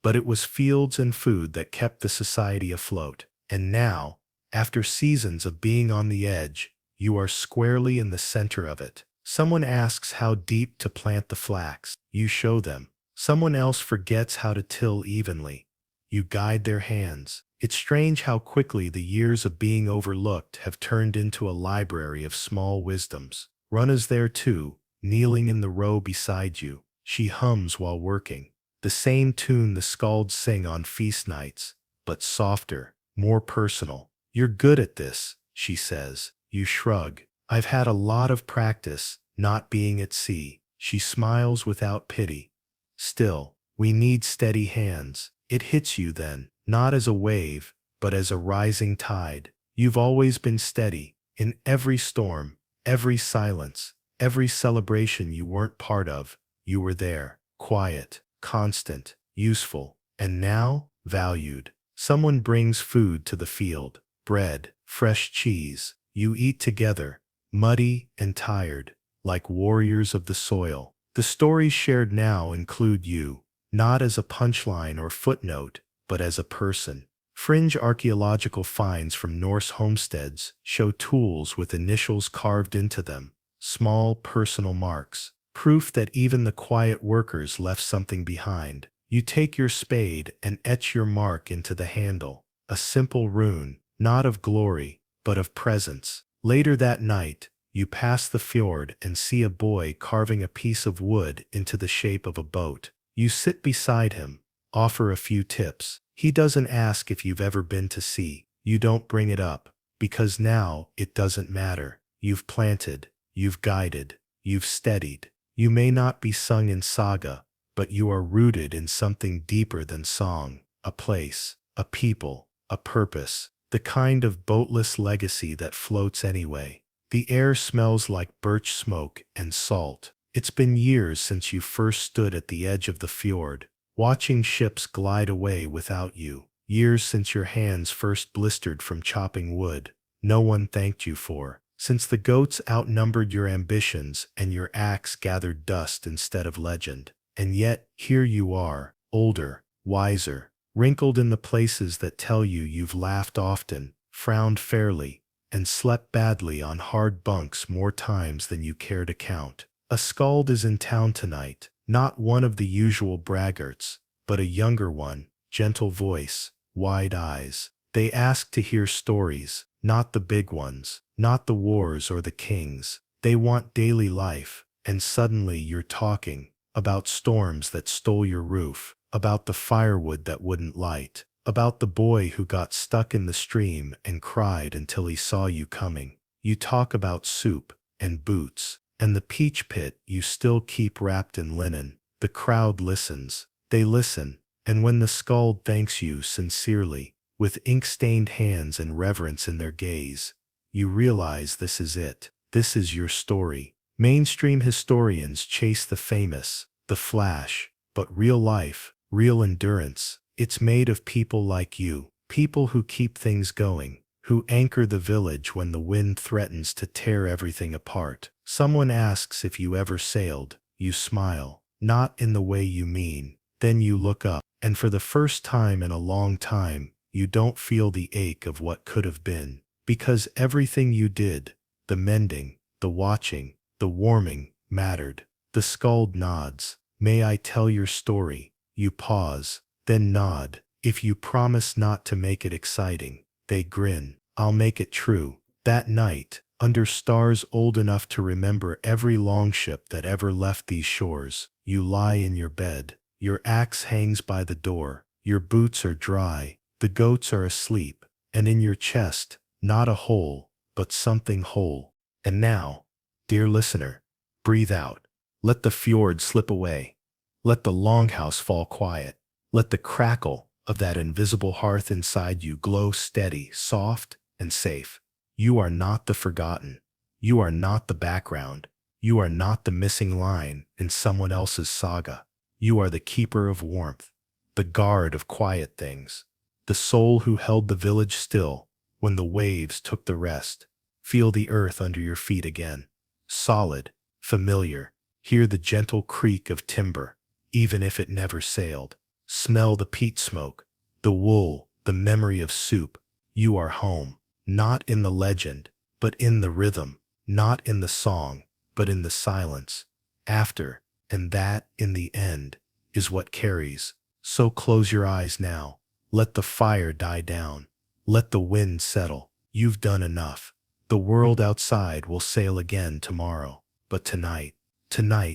but it was fields and food that kept the society afloat. And now, after seasons of being on the edge, you are squarely in the center of it. Someone asks how deep to plant the flax. You show them. Someone else forgets how to till evenly. You guide their hands. It's strange how quickly the years of being overlooked have turned into a library of small wisdoms. Runna's there too, kneeling in the row beside you. She hums while working. The same tune the skalds sing on feast nights, but softer, more personal. You're good at this, she says. You shrug. I've had a lot of practice, not being at sea. She smiles without pity. Still, we need steady hands. It hits you then, not as a wave, but as a rising tide. You've always been steady. In every storm, every silence, every celebration you weren't part of, you were there. Quiet, constant, useful, and now, valued. Someone brings food to the field. Bread, fresh cheese. You eat together, muddy and tired, like warriors of the soil. The stories shared now include you, not as a punchline or footnote, but as a person. Fringe archaeological finds from Norse homesteads show tools with initials carved into them, small personal marks, proof that even the quiet workers left something behind. You take your spade and etch your mark into the handle, a simple rune, not of glory, but of presence. Later that night, you pass the fjord and see a boy carving a piece of wood into the shape of a boat. You sit beside him, offer a few tips. He doesn't ask if you've ever been to sea. You don't bring it up, because now it doesn't matter. You've planted, you've guided, you've steadied. You may not be sung in saga, but you are rooted in something deeper than song, a place, a people, a purpose, the kind of boatless legacy that floats anyway. The air smells like birch smoke and salt. It's been years since you first stood at the edge of the fjord, watching ships glide away without you. Years since your hands first blistered from chopping wood. No one thanked you for. Since the goats outnumbered your ambitions and your axe gathered dust instead of legend. And yet, here you are, older, wiser, wrinkled in the places that tell you you've laughed often, frowned fairly, and slept badly on hard bunks more times than you care to count. A skald is in town tonight, not one of the usual braggarts, but a younger one, gentle voice, wide eyes. They ask to hear stories, not the big ones, not the wars or the kings. They want daily life, and suddenly you're talking about storms that stole your roof, about the firewood that wouldn't light, about the boy who got stuck in the stream and cried until he saw you coming. You talk about soup and boots and the peach pit you still keep wrapped in linen. The crowd listens. They listen, and when the skald thanks you sincerely, with ink-stained hands and reverence in their gaze, you realize this is it. This is your story. Mainstream historians chase the famous, the flash, but real life, real endurance, it's made of people like you, people who keep things going, who anchor the village when the wind threatens to tear everything apart. Someone asks if you ever sailed, you smile, not in the way you mean. Then you look up, and for the first time in a long time, you don't feel the ache of what could have been, because everything you did, the mending, the watching, the warming, mattered. The skald nods. May I tell your story? You pause, then nod. If you promise not to make it exciting. They grin. I'll make it true. That night, under stars old enough to remember every longship that ever left these shores, you lie in your bed. Your axe hangs by the door. Your boots are dry. The goats are asleep. And in your chest, not a hole, but something whole. And now, dear listener, breathe out. Let the fjord slip away. Let the longhouse fall quiet. Let the crackle of that invisible hearth inside you glow steady, soft, and safe. You are not the forgotten. You are not the background. You are not the missing line in someone else's saga. You are the keeper of warmth, the guard of quiet things, the soul who held the village still when the waves took the rest. Feel the earth under your feet again. Solid, familiar. Hear the gentle creak of timber, even if it never sailed. Smell the peat smoke, the wool, the memory of soup. You are home, not in the legend, but in the rhythm, not in the song, but in the silence. After, and that, in the end, is what carries. So close your eyes now. Let the fire die down. Let the wind settle. You've done enough. The world outside will sail again tomorrow. But tonight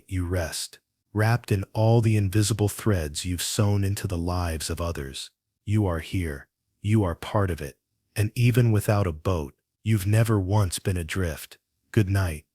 you rest, wrapped in all the invisible threads you've sewn into the lives of others. You are here. You are part of it. And even without a boat, you've never once been adrift. Good night.